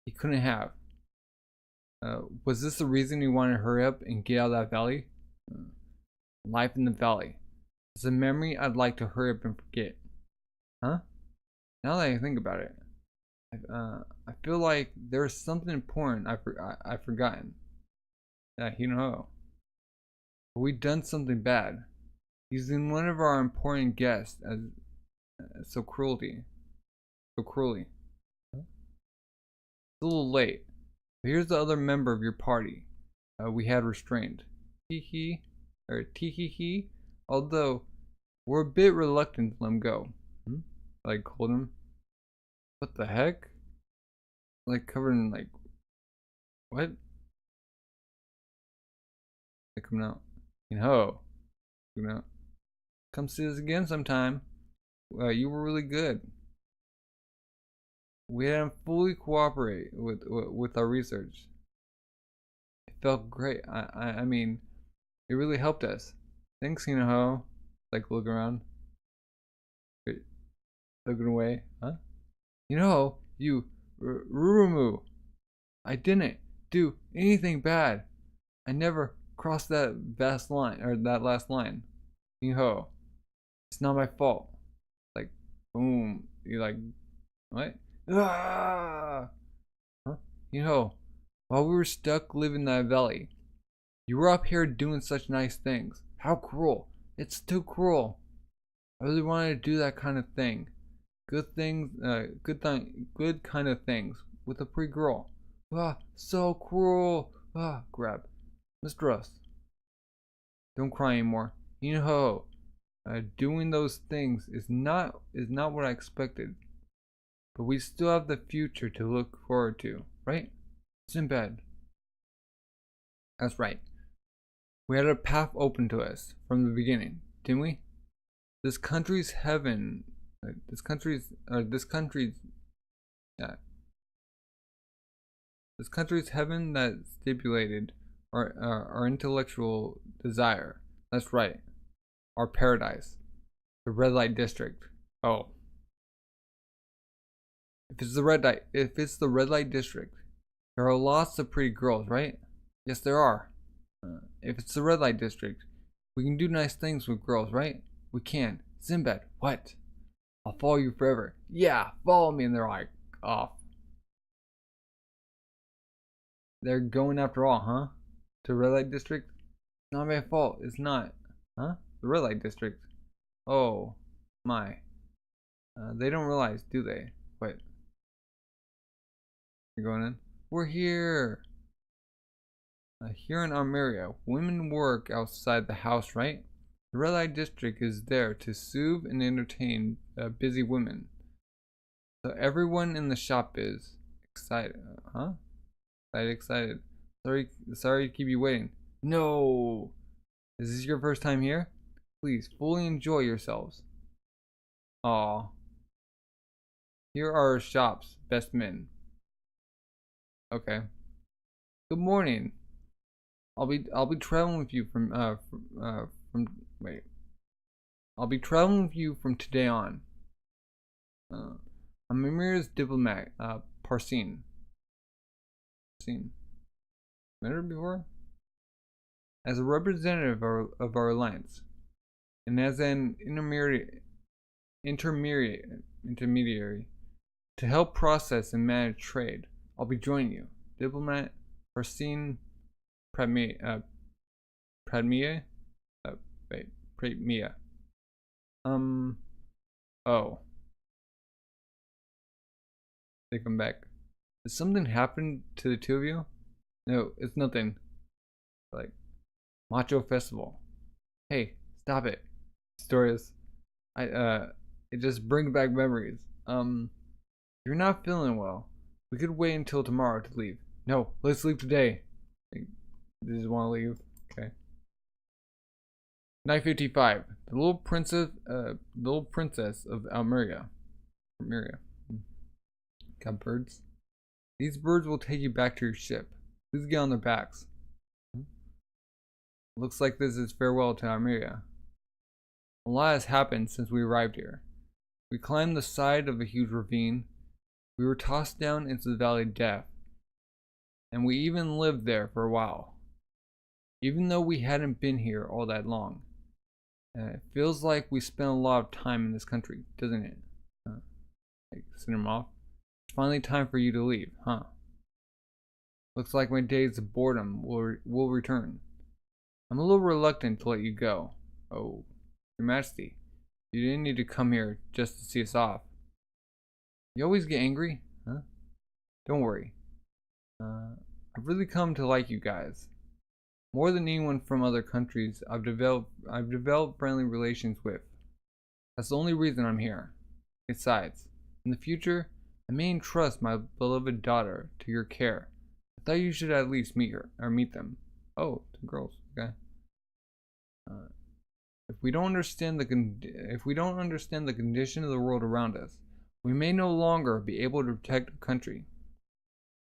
He couldn't have. Was this the reason you wanted to hurry up and get out of that valley? Life in the valley. It's a memory I'd like to hurry up and forget. Huh? Now that I think about it, I feel like there's something important I've forgotten. You know. But we've done something bad. Using one of our important guests as so cruelly. Huh? It's a little late. But here's the other member of your party we had restrained. Tee hee. Although we're a bit reluctant to let him go. Like hold him. What the heck? Like covered in like what? They're coming out. Coming out. Come see us again sometime. You were really good. We had him fully cooperate with our research. It felt great. I mean, it really helped us. Thanks, Like, look around. Wait, looking away. Huh? You, Rurumu. I didn't do anything bad. I never crossed that vast line, or that last line. It's not my fault. Like, boom. You like, what? Ah! Huh? While we were stuck living in that valley, you were up here doing such nice things. How cruel. It's too cruel. I really wanted to do that kind of thing. Good things, good kind of things with a pretty girl. Ah, so cruel. Ah, grab. Mistrust. Don't cry anymore. Doing those things is not what I expected. But we still have the future to look forward to, right? Sinbad. That's right. We had a path open to us from the beginning, didn't we? This country's heaven. This country's heaven that stipulated our intellectual desire. That's right. Our paradise. The red light district. Oh. If it's the red light district, there are lots of pretty girls, right? Yes, there are. If it's the red light district, we can do nice things with girls, right? We can. Sinbad, what? I'll follow you forever. Yeah, follow me. And they're like, off. They're going after all, huh? To red light district? Not my fault. It's not. Huh? The red light district. Oh, my. They don't realize, do they? Wait. You're going in? We're here. Here in Artemyra, women work outside the house, right? The red light district is there to soothe and entertain busy women. So everyone in the shop is excited. Huh? Excited. Sorry to keep you waiting. No. Is this your first time here? Please, fully enjoy yourselves. Aw. Here are our shop's best men. Okay. Good morning. I'll be traveling with you I'll be traveling with you from today on. I'm Artemyra's diplomat, Parsin. Met her before? As a representative of our alliance, and as an intermediary to help process and manage trade, I'll be joining you. Diplomat Parsin Pratmia. Oh. They come back. Did something happen to the two of you? No, it's nothing. Like, Macho Festival. Hey, stop it. Stories. It just brings back memories. You're not feeling well. We could wait until tomorrow to leave. No, let's leave today. They just want to leave. Okay. Night 55. The little princess of Artemyra. Got birds. These birds will take you back to your ship. Please get on their backs. Looks like this is farewell to Artemyra. A lot has happened since we arrived here. We climbed the side of a huge ravine. We were tossed down into the Valley of Death. And we even lived there for a while. Even though we hadn't been here all that long. It feels like we spent a lot of time in this country, doesn't it? Send him off. It's finally time for you to leave, huh? Looks like my days of boredom will return. I'm a little reluctant to let you go. Oh, Your Majesty, you didn't need to come here just to see us off. You always get angry, huh? Don't worry. I've really come to like you guys. More than anyone from other countries I've developed friendly relations with. That's the only reason I'm here. Besides, in the future, I may entrust my beloved daughter to your care. I thought you should at least meet her or meet them. Oh, two girls. Okay. If we don't understand the condition of the world around us, we may no longer be able to protect our country.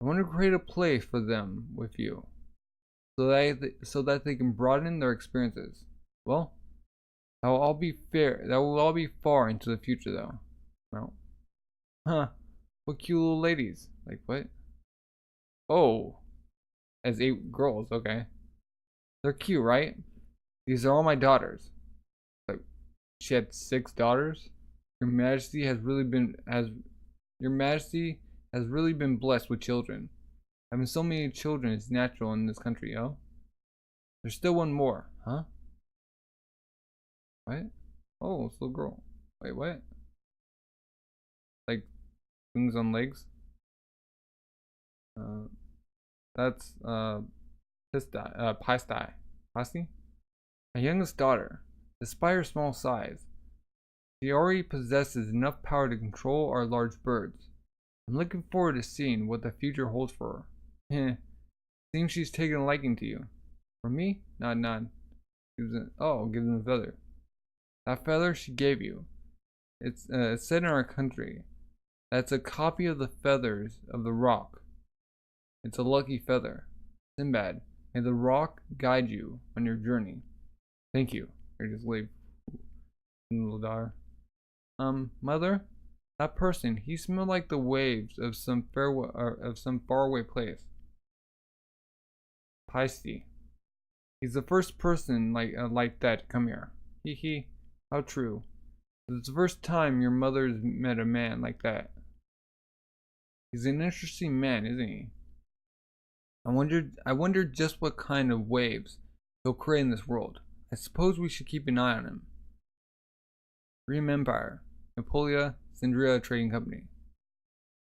I want to create a place for them with you, so that they can broaden their experiences. Well, That will all be fair. That will all be far into the future, though. Well, huh? What cute little ladies. Like what? Oh, as 8 girls. Okay, they're cute, right? These are all my daughters. Like, she had 6 daughters. Your Majesty has really been Your Majesty has really been blessed with children. Having so many children is natural in this country, yo. There's still one more, huh? What? Oh, it's a little girl. Wait, what? Like wings on legs? That's Pasty. Pasty? My youngest daughter. Despite her small size, she already possesses enough power to control our large birds. I'm looking forward to seeing what the future holds for her. Seems she's taken a liking to you. For me? Nod. Gives it a feather. That feather she gave you. It's said in our country. That's a copy of the feathers of the rock. It's a lucky feather. Sinbad, may the rock guide you on your journey. Thank you. I just leave. Little daughter. Mother, that person, he smelled like the waves of some faraway place. Pasty. He's the first person like that to come here. Hee. How true. It's the first time your mother's met a man like that. He's an interesting man, isn't he? I wonder just what kind of waves he'll create in this world. I suppose we should keep an eye on him. Dream Empire. Napoleon Sindria Trading Company.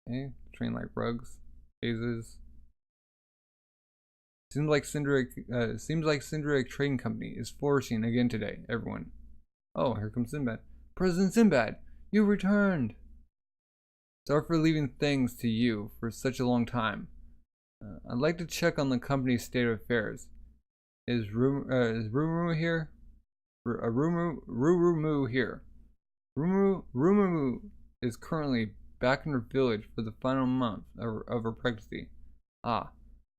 Okay, train like rugs, vases. Seems like Sindria Trading Company is flourishing again today, everyone. Oh, here comes Sinbad. President Sinbad, you returned! Sorry for leaving things to you for such a long time. I'd like to check on the company's state of affairs. Is Rumu here? Rumu here. Rumu is currently back in her village for the final month of her pregnancy. Ah,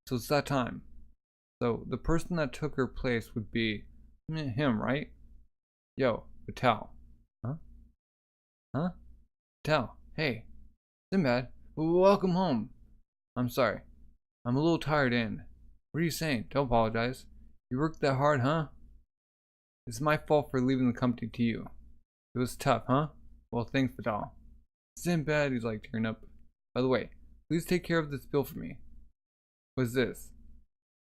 so it's that time. So the person that took her place would be him, right? Yo, Vital. Huh? Vital, hey. Sinbad, welcome home. I'm sorry. I'm a little tired and... What are you saying? Don't apologize. You worked that hard, huh? It's my fault for leaving the company to you. It was tough, huh? Well, thanks, Vital. Sinbad, he's like tearing up. By the way, please take care of this bill for me. What's this?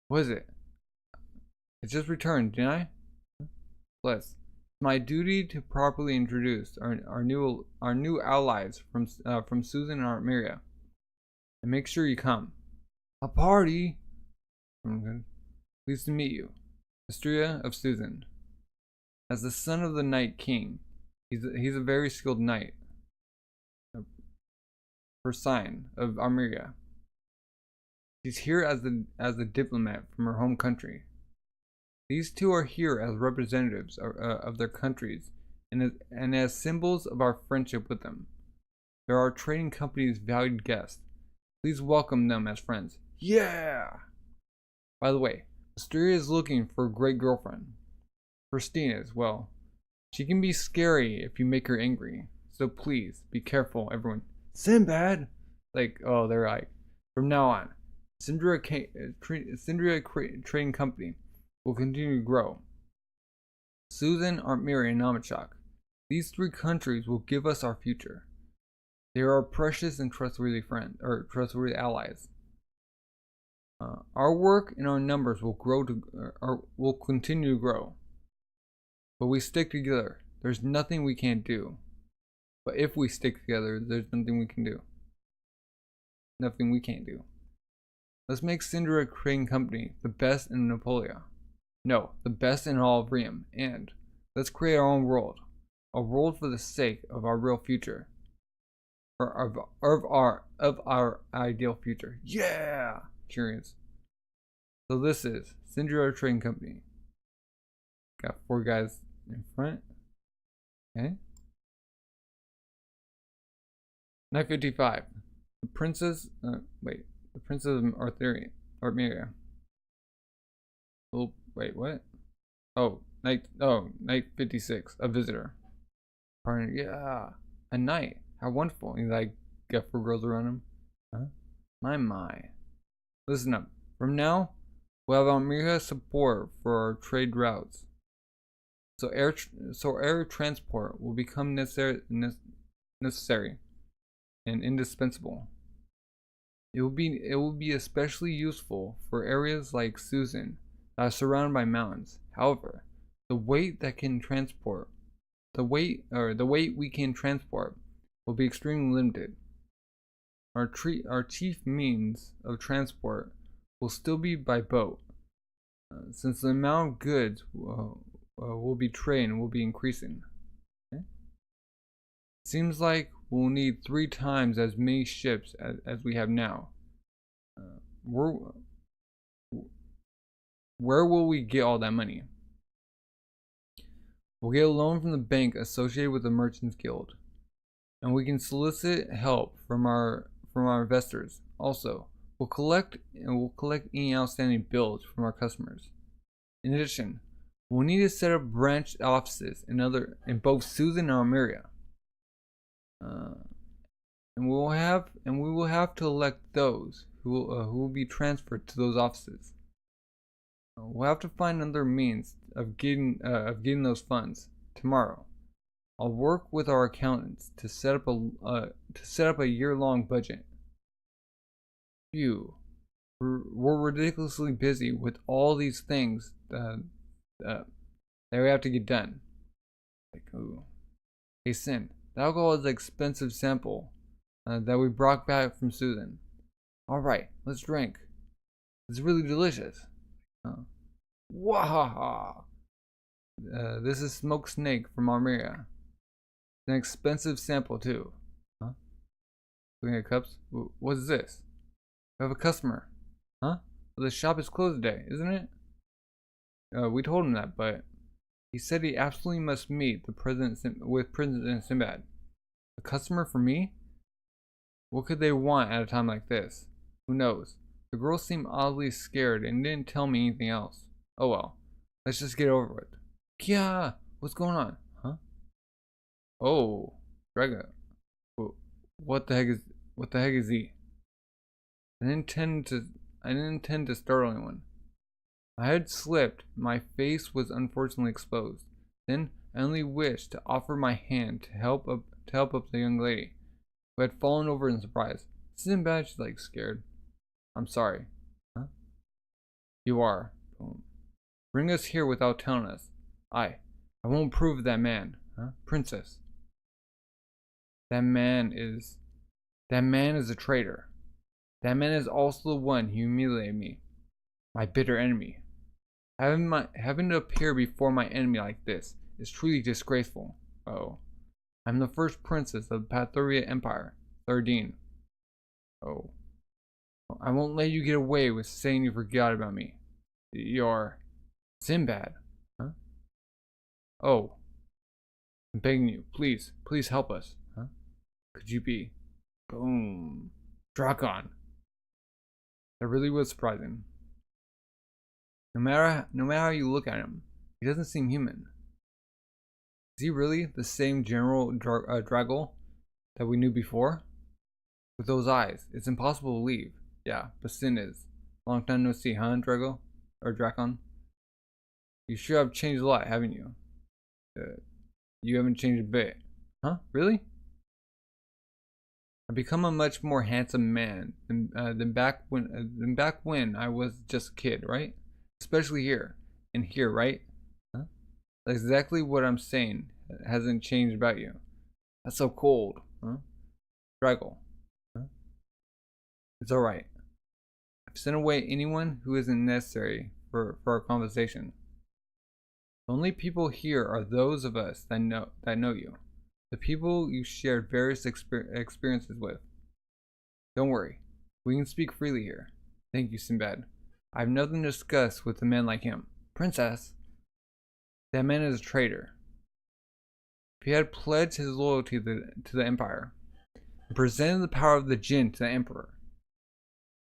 What is it? It just returned, didn't I? Bless. It's my duty to properly introduce our new allies from Susan and Artemyra. And make sure you come. A party? Pleased to meet you. Astrea of Susan. As the son of the Night King, he's a very skilled knight. Her sign of Artemyra. She's here as a diplomat from her home country. These two are here as representatives of their countries and as symbols of our friendship with them. They're our trading company's valued guests. Please welcome them as friends. Yeah! By the way, Asteria is looking for a great girlfriend. Christina as well. She can be scary if you make her angry. So please, be careful, everyone. Sinbad! They're like, from now on, Sindria Trading Company will continue to grow. Susan, Artemyra, and Namachak. These 3 countries will give us our future. They are our precious and trustworthy allies. Our work and our numbers will continue to grow. But we stick together. There's nothing we can't do. But if we stick together, there's nothing we can do. Nothing we can't do. Let's make Sindria Trading Company the best in Napoleon. No, the best in all of Riem. And let's create our own world. A world for the sake of our real future. Of our ideal future. Yeah! Curious. So this is Sindria Trading Company. Got 4 guys in front. Okay. Night 55. The Princess of Artemyra. Oh, wait, what? Oh, Night 56. A visitor. Partner, yeah. A knight. How wonderful. He's like, got 4 girls around him. Huh? My. Listen up. From now, we'll have Artemyra support for our trade routes. So air transport will become necessary and indispensable. It will be especially useful for areas like Susan that are surrounded by mountains. However, the weight we can transport will be extremely limited. Our chief means of transport will still be by boat, since the amount of goods will be traded and will be increasing. Okay? Seems like we'll need 3 times as many ships as we have now. Where will we get all that money? We'll get a loan from the bank associated with the Merchants Guild, and we can solicit help from our investors. Also, we'll collect any outstanding bills from our customers. In addition, we'll need to set up branch offices in both Susan and Artemyra. And we will have to elect those who will be transferred to those offices. We'll have to find other means of getting those funds. Tomorrow, I'll work with our accountants to set up a year-long budget. We're ridiculously busy with all these things that we have to get done. Like, ooh. Hey Sin, the alcohol is an expensive sample that we brought back from Susan. Alright, let's drink. It's really delicious. Wahaha! This is smoked snake from Artemyra. An expensive sample too. Huh? Looking at cups? What is this? We have a customer. Huh? Well, the shop is closed today, isn't it? We told him that, but he said he absolutely must meet President Sinbad. A customer for me? What could they want at a time like this? Who knows? The girl seemed oddly scared and didn't tell me anything else. Oh well. Let's just get over it. Kia! What's going on? Huh? Oh, Draga. What the heck is he? I didn't intend to startle anyone. My head slipped. My face was unfortunately exposed. Then I only wished to offer my hand to help up the young lady, who had fallen over in surprise. Sinbad, she's like scared. I'm sorry. Huh? You are. Bring us here without telling us. I won't prove that man. Huh? Princess. That man is a traitor. That man is also the one who humiliated me. My bitter enemy. Having to appear before my enemy like this is truly disgraceful. Oh. I'm the first princess of the Pathoria Empire, 13. Oh. I won't let you get away with saying you forgot about me. You're Sinbad. Huh? Oh. I'm begging you, please help us. Huh? Could you be? Boom. Drakon. That really was surprising. No matter how you look at him, he doesn't seem human. Is he really the same General Dragol that we knew before? With those eyes, it's impossible to leave. Yeah, but Sin is. Long time no see, huh, Drago? Or Drakon? You sure have changed a lot, haven't you? You haven't changed a bit. Huh? Really? I've become a much more handsome man than back when I was just a kid, right? Especially here. And here, right? Huh? That's exactly what I'm saying. It hasn't changed about you. That's so cold. Huh? Draggle. Huh? It's alright. I've sent away anyone who isn't necessary for our conversation. The only people here are those of us that know you. The people you shared various experiences with. Don't worry. We can speak freely here. Thank you, Sinbad. I have nothing to discuss with a man like him. Princess! That man is a traitor. If he had pledged his loyalty to the Empire, and presented the power of the Jinn to the Emperor,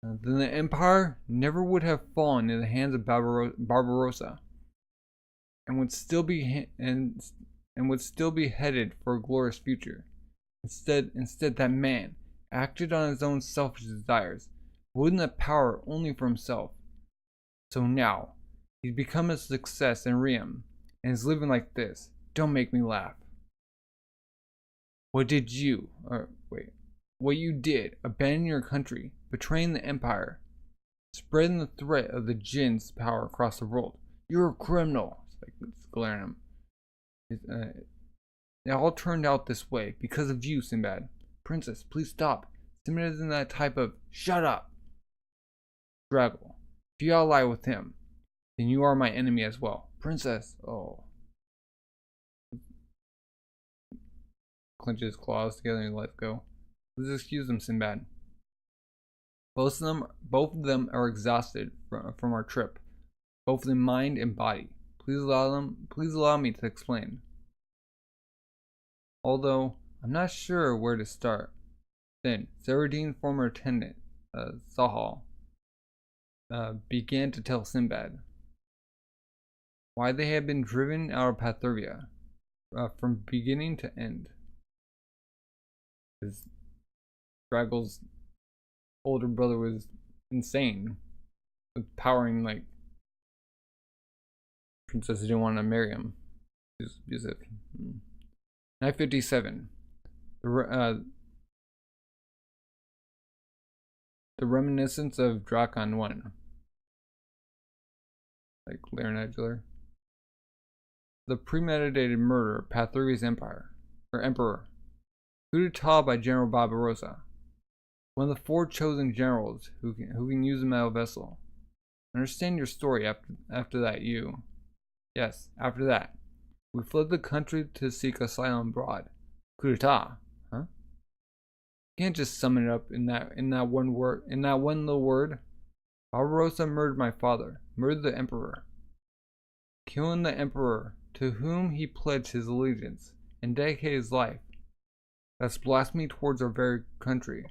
then the Empire never would have fallen in the hands of Barbarossa. and would still be and would still be headed for a glorious future. Instead, that man acted on his own selfish desires, wielding the power only for himself. So now, he's become a success in Riem, and is living like this. Don't make me laugh. What you did, abandoning your country, betraying the Empire, spreading the threat of the Jinn's power across the world. You're a criminal. It's glaring at him. It all turned out this way because of you, Sinbad. Princess, please stop. Sinbad isn't that type of. Shut up! Draggle. If you ally with him, then you are my enemy as well. Princess. Oh. Clenches his claws together and lets go. Please excuse them, Sinbad. Both of them are exhausted from our trip, both in mind and body. Please allow me to explain. Although I'm not sure where to start. Then Saradin's former attendant, Sahal, began to tell Sinbad why they had been driven out of Patheria from beginning to end. His Draggle's older brother was insane, with powering like princess didn't want to marry him. He was abusive. 957. The Reminiscences of Drakon 1. Like Larinadular. The premeditated murder of Pathuri's emperor. Coup d'etat by General Barbarossa. One of the 4 chosen generals who can use a metal vessel. Understand your story after that, you. Yes, after that. We fled the country to seek asylum abroad. Coup d'etat, huh? You can't just sum it up in that one little word. Barbarossa murdered my father, murdered the emperor. Killing the emperor to whom he pledged his allegiance and dedicated his life. That's blasphemy towards our very country.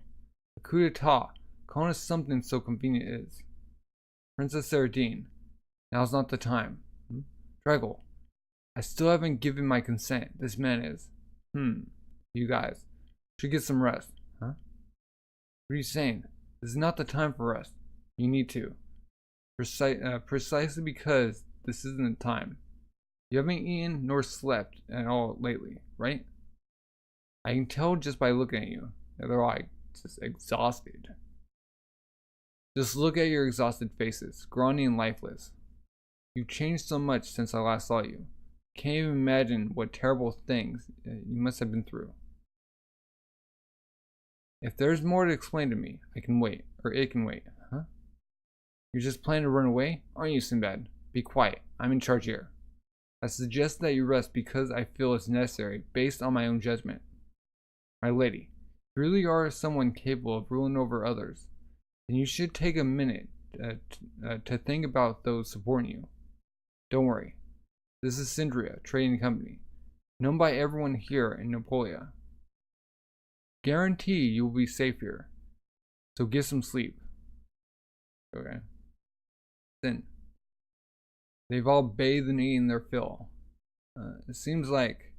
A coup d'etat, calling us something so convenient is. Princess Saradin, now's not the time. Draggle, I still haven't given my consent. This man is. You guys should get some rest, huh? What are you saying? This is not the time for rest. You need to. Precisely because this isn't the time. You haven't eaten nor slept at all lately, right? I can tell just by looking at you. They're like just exhausted. Just look at your exhausted faces, scrawny and lifeless. You've changed so much since I last saw you. Can't even imagine what terrible things you must have been through. If there's more to explain to me, I can wait, or it can wait, huh? You're just planning to run away, aren't you, Sinbad? Be quiet. I'm in charge here. I suggest that you rest because I feel it's necessary, based on my own judgment. My lady, if you really are someone capable of ruling over others, then you should take a minute to think about those supporting you. Don't worry. This is Sindria Trading Company, known by everyone here in Napolia. Guarantee you will be safe here, so get some sleep. Okay. Then, they've all bathed and eaten their fill. It seems like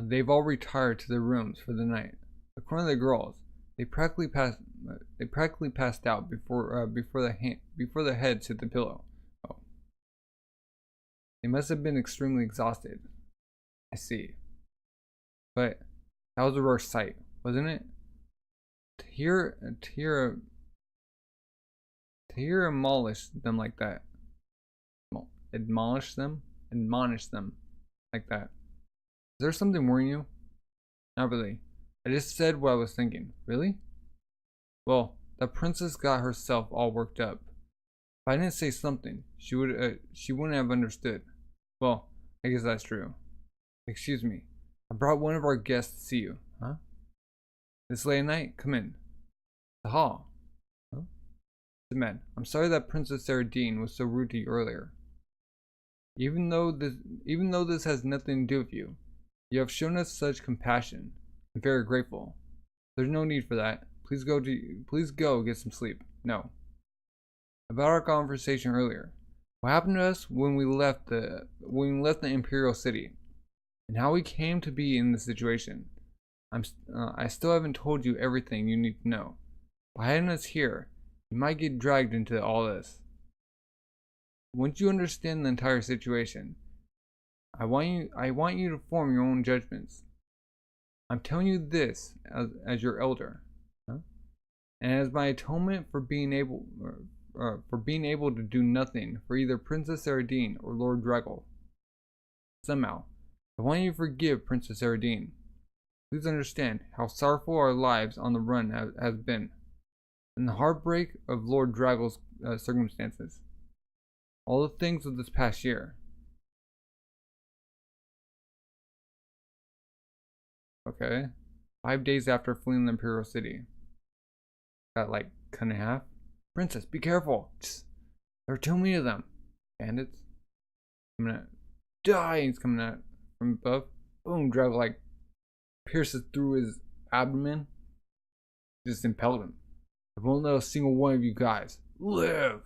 they've all retired to their rooms for the night. According to the girls, they practically passed out before the heads hit the pillow. Oh. They must have been extremely exhausted. I see. But that was a rare sight, wasn't it? To hear admonish them like that. Admonish them like that. Is there something worrying you? Not really. I just said what I was thinking. Really? Well, the princess got herself all worked up. If I didn't say something, she wouldn't have understood. Well, I guess that's true. Excuse me. I brought one of our guests to see you. Huh? This late at night? Come in. The hall. Huh? Sinbad, I'm sorry that Princess Saradin was so rude to you earlier. Even though this has nothing to do with you, you have shown us such compassion. I'm very grateful. There's no need for that. Please go get some sleep. No. About our conversation earlier, What happened to us when we left the Imperial City, and how we came to be in this situation. I still haven't told you everything you need to know. By hiding us here, you might get dragged into all this. Once you understand the entire situation, I want you to form your own judgments. I'm telling you this as your elder, and as my atonement for being able to do nothing for either Princess Saradine or Lord Drakon. Somehow, I want you to forgive Princess Saradine. Please understand how sorrowful our lives on the run has been, and the heartbreak of Lord Dragon's circumstances. All the things of this past year. Okay. 5 days after fleeing the Imperial City. Got like cut in half. Princess, be careful. There are too many of them. Bandits. Coming at. Die! He's coming at from above. Boom, Dragon like pierces through his abdomen. Just impaled him. I won't let a single one of you guys live.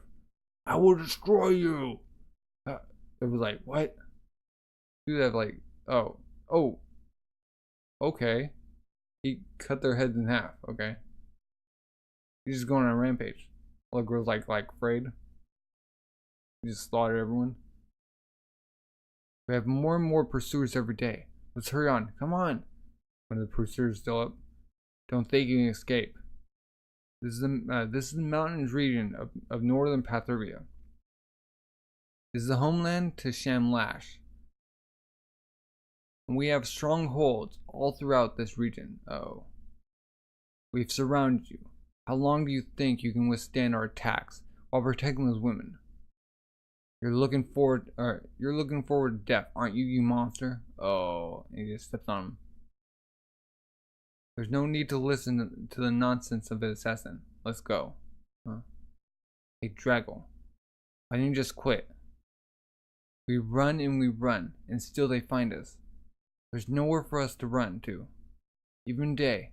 I will destroy you. It was like, what? Do that like, oh, okay. He cut their heads in half. Okay. He's just going on a rampage. All the girls like afraid. He just slaughtered everyone. We have more and more pursuers every day. Let's hurry on. Come on. One of the pursuers still up. Don't think you can escape. This is the mountains region of northern Pathuria. This is the homeland to Shamlash. And we have strongholds all throughout this region. Oh. We've surrounded you. How long do you think you can withstand our attacks while protecting those women? You're looking forward to death, aren't you, you monster? Oh, he just steps on him. There's no need to listen to the nonsense of an assassin. Let's go. Huh? Hey, Dragon. Why didn't you just quit? We run, and still they find us. There's nowhere for us to run to. Even day.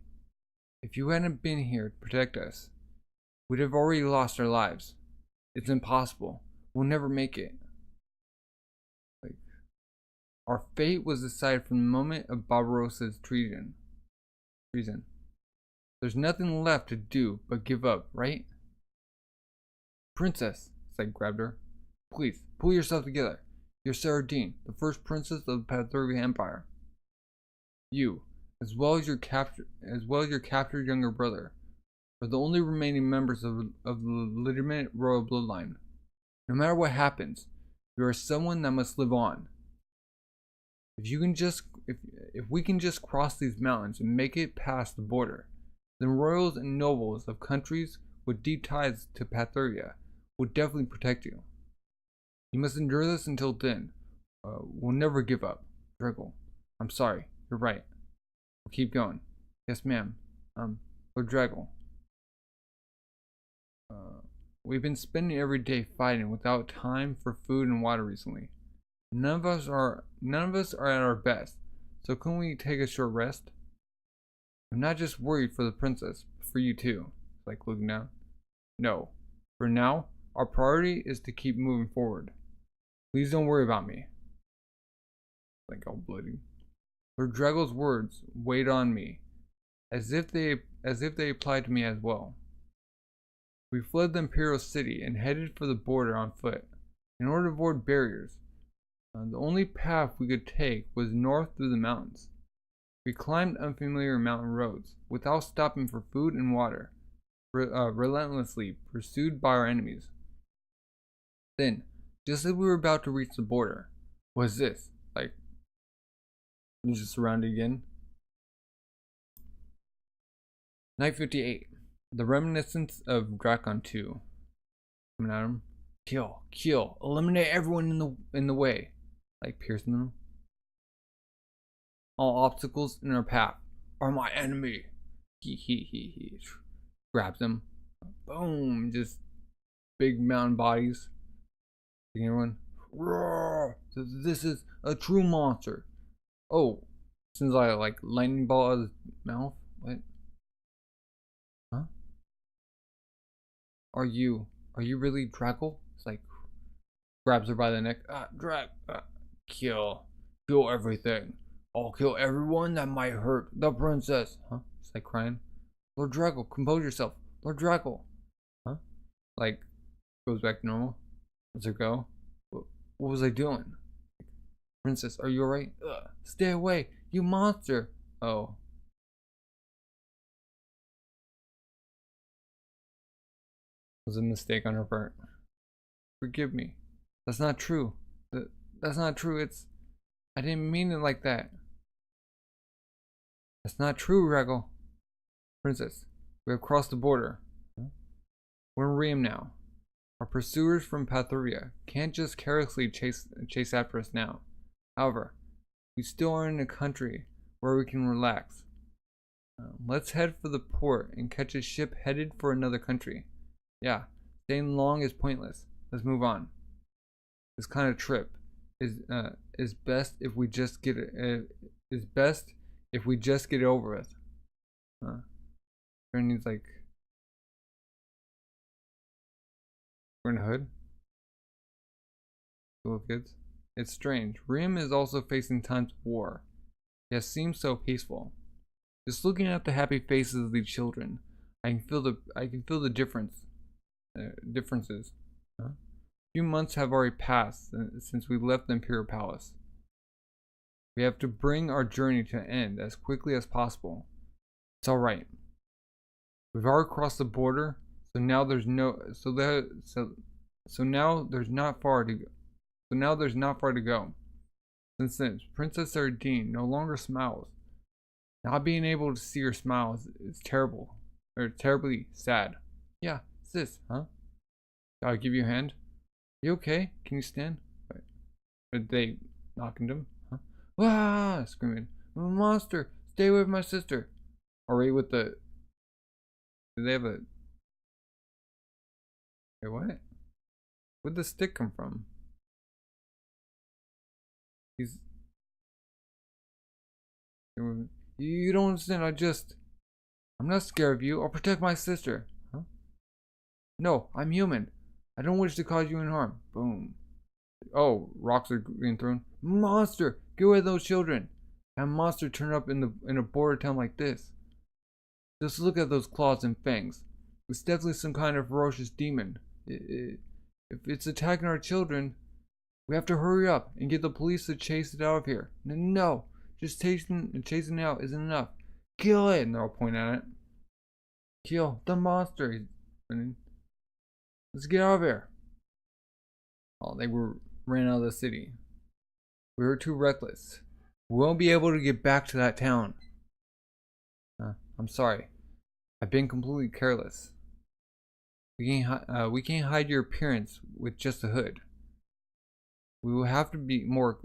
If you hadn't been here to protect us, we'd have already lost our lives. It's impossible. We'll never make it. Like, our fate was decided from the moment of Barbarossa's treason. There's nothing left to do but give up, right? Princess, Seth grabbed her. Please, pull yourself together. You're Saradine, the first princess of the Pathuria Empire. You, as well as your captured younger brother, are the only remaining members of the legitimate royal bloodline. No matter what happens, you are someone that must live on. If we can just cross these mountains and make it past the border, then royals and nobles of countries with deep ties to Pathuria will definitely protect you. You must endure this until then. We'll never give up. Drakon, I'm sorry. You're right. We'll keep going. Yes, ma'am. Lord Drakon. We've been spending every day fighting without time for food and water recently. None of us are at our best. So can we take a short rest? I'm not just worried for the princess, but for you too. Like looking down. No. For now, our priority is to keep moving forward. Please don't worry about me. Like all bloody. Lord Dragon's words weighed on me, as if they applied to me as well. We fled the Imperial City and headed for the border on foot, in order to avoid barriers. The only path we could take was north through the mountains. We climbed unfamiliar mountain roads, without stopping for food and water, relentlessly pursued by our enemies. Then, just as we were about to reach the border, was this, like, just surrounded again. Night 58. The Reminiscences of Drakon 2. Coming at him. Kill. Eliminate everyone in the way. Like piercing them. All obstacles in our path are my enemy. He. Grabs them. Boom. Just big mountain bodies. Everyone. Roar. This is a true monster. Oh. Since I like lightning ball out of his mouth. What? Huh? Are you really Drakon? It's like, Grabs her by the neck. Drag. Kill. Kill everything. I'll kill everyone that might hurt the princess. Huh? She's like crying. Lord Draco, compose yourself. Lord Draco. Huh? Like, goes back to normal. Lets her go. What was I doing? Princess, are you alright? Stay away, you monster. Oh. It was a mistake on her part. Forgive me. That's not true. That's not true. I didn't mean it like that. That's not true, Regal. Princess, we have crossed the border. We're in Ream now. Our pursuers from Pathuria can't just carelessly chase after us now. However, we still are in a country where we can relax. Let's head for the port and catch a ship headed for another country. Yeah, staying long is pointless. Let's move on. This kind of trip is best if we just get it. Is best if we just get it over with. Needs like we're in a hood. Little kids. It's strange. Rim is also facing times of war. Yet seems so peaceful. Just looking at the happy faces of these children, I can feel the differences. A few months have already passed since we left the Imperial Palace. We have to bring our journey to an end as quickly as possible. It's all right. We've already crossed the border, so now there's not far to go. Since then, Princess Erdine no longer smiles. Not being able to see her smile is terrible, or terribly sad. Yeah, sis, huh? I'll give you a hand. You okay? Can you stand? Are they knocking him? Huh? Ah! Screaming. I'm a monster! Stay with my sister! Alright, with the... Do they have a... Wait, what? Where'd the stick come from? He's... You don't understand, I'm not scared of you. I'll protect my sister. Huh? No, I'm human. I don't wish to cause you any harm. Boom. Oh, rocks are being thrown. Monster! Get away those children! That monster turned up in a border town like this. Just look at those claws and fangs. It's definitely some kind of ferocious demon. If it's attacking our children, we have to hurry up and get the police to chase it out of here. No, just chasing it out isn't enough. Kill it! And they're all pointing at it. Kill the monster. Let's get out of here. Oh, they ran out of the city. We were too reckless. We won't be able to get back to that town. I'm sorry. I've been completely careless. We can't hide your appearance with just a hood. We will have to be more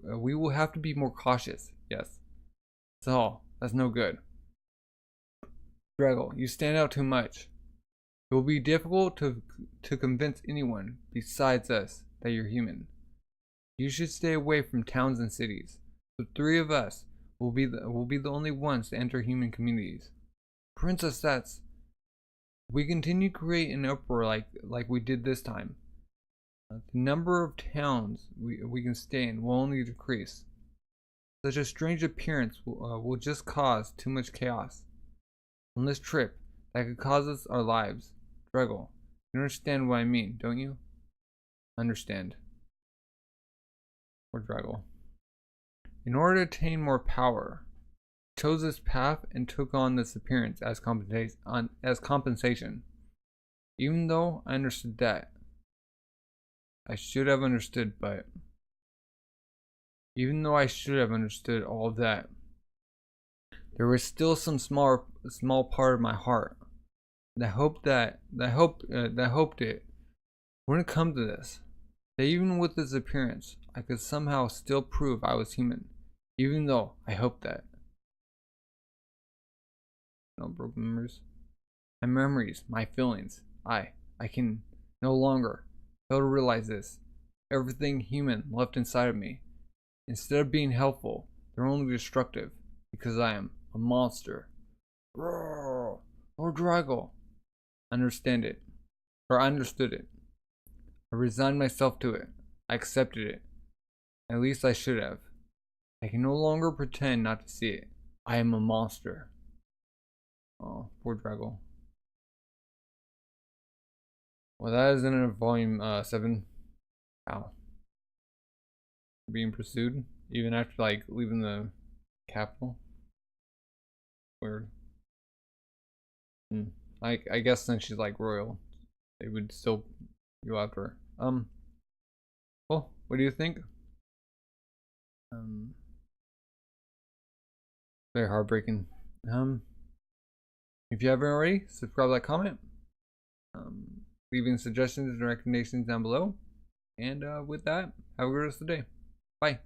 cautious. Yes. That's all. That's no good. Drago, you stand out too much. It will be difficult to convince anyone besides us that you're human. You should stay away from towns and cities. The three of us will be the only ones to enter human communities. Princess, if we continue to create an uproar like we did this time, the number of towns we can stay in will only decrease. Such a strange appearance will just cause too much chaos. On this trip, that could cause us our lives. Drago, you understand what I mean, don't you? Understand. Or Drago. In order to attain more power, chose this path and took on this appearance as compensation. Even though I understood that, I should have understood, but even though I should have understood all of that, there was still some small part of my heart that hoped it wouldn't come to this. That even with this appearance, I could somehow still prove I was human, even though I hoped that. No broken memories. My memories, my feelings. I can no longer fail to realize this. Everything human left inside of me, instead of being helpful, they're only destructive because I am a monster. Roar! Lord Drago. I understood it. I resigned myself to it. I accepted it. At least I should have. I can no longer pretend not to see it. I am a monster. Oh, poor Drago. Well, that is in volume 7. Ow. Being pursued, even after like leaving the capital. Weird. I guess since she's like royal, they would still go after her. Well, what do you think? Very heartbreaking. If you haven't already, subscribe, like, comment. Leaving suggestions and recommendations down below. And with that, have a good rest of the day. Bye.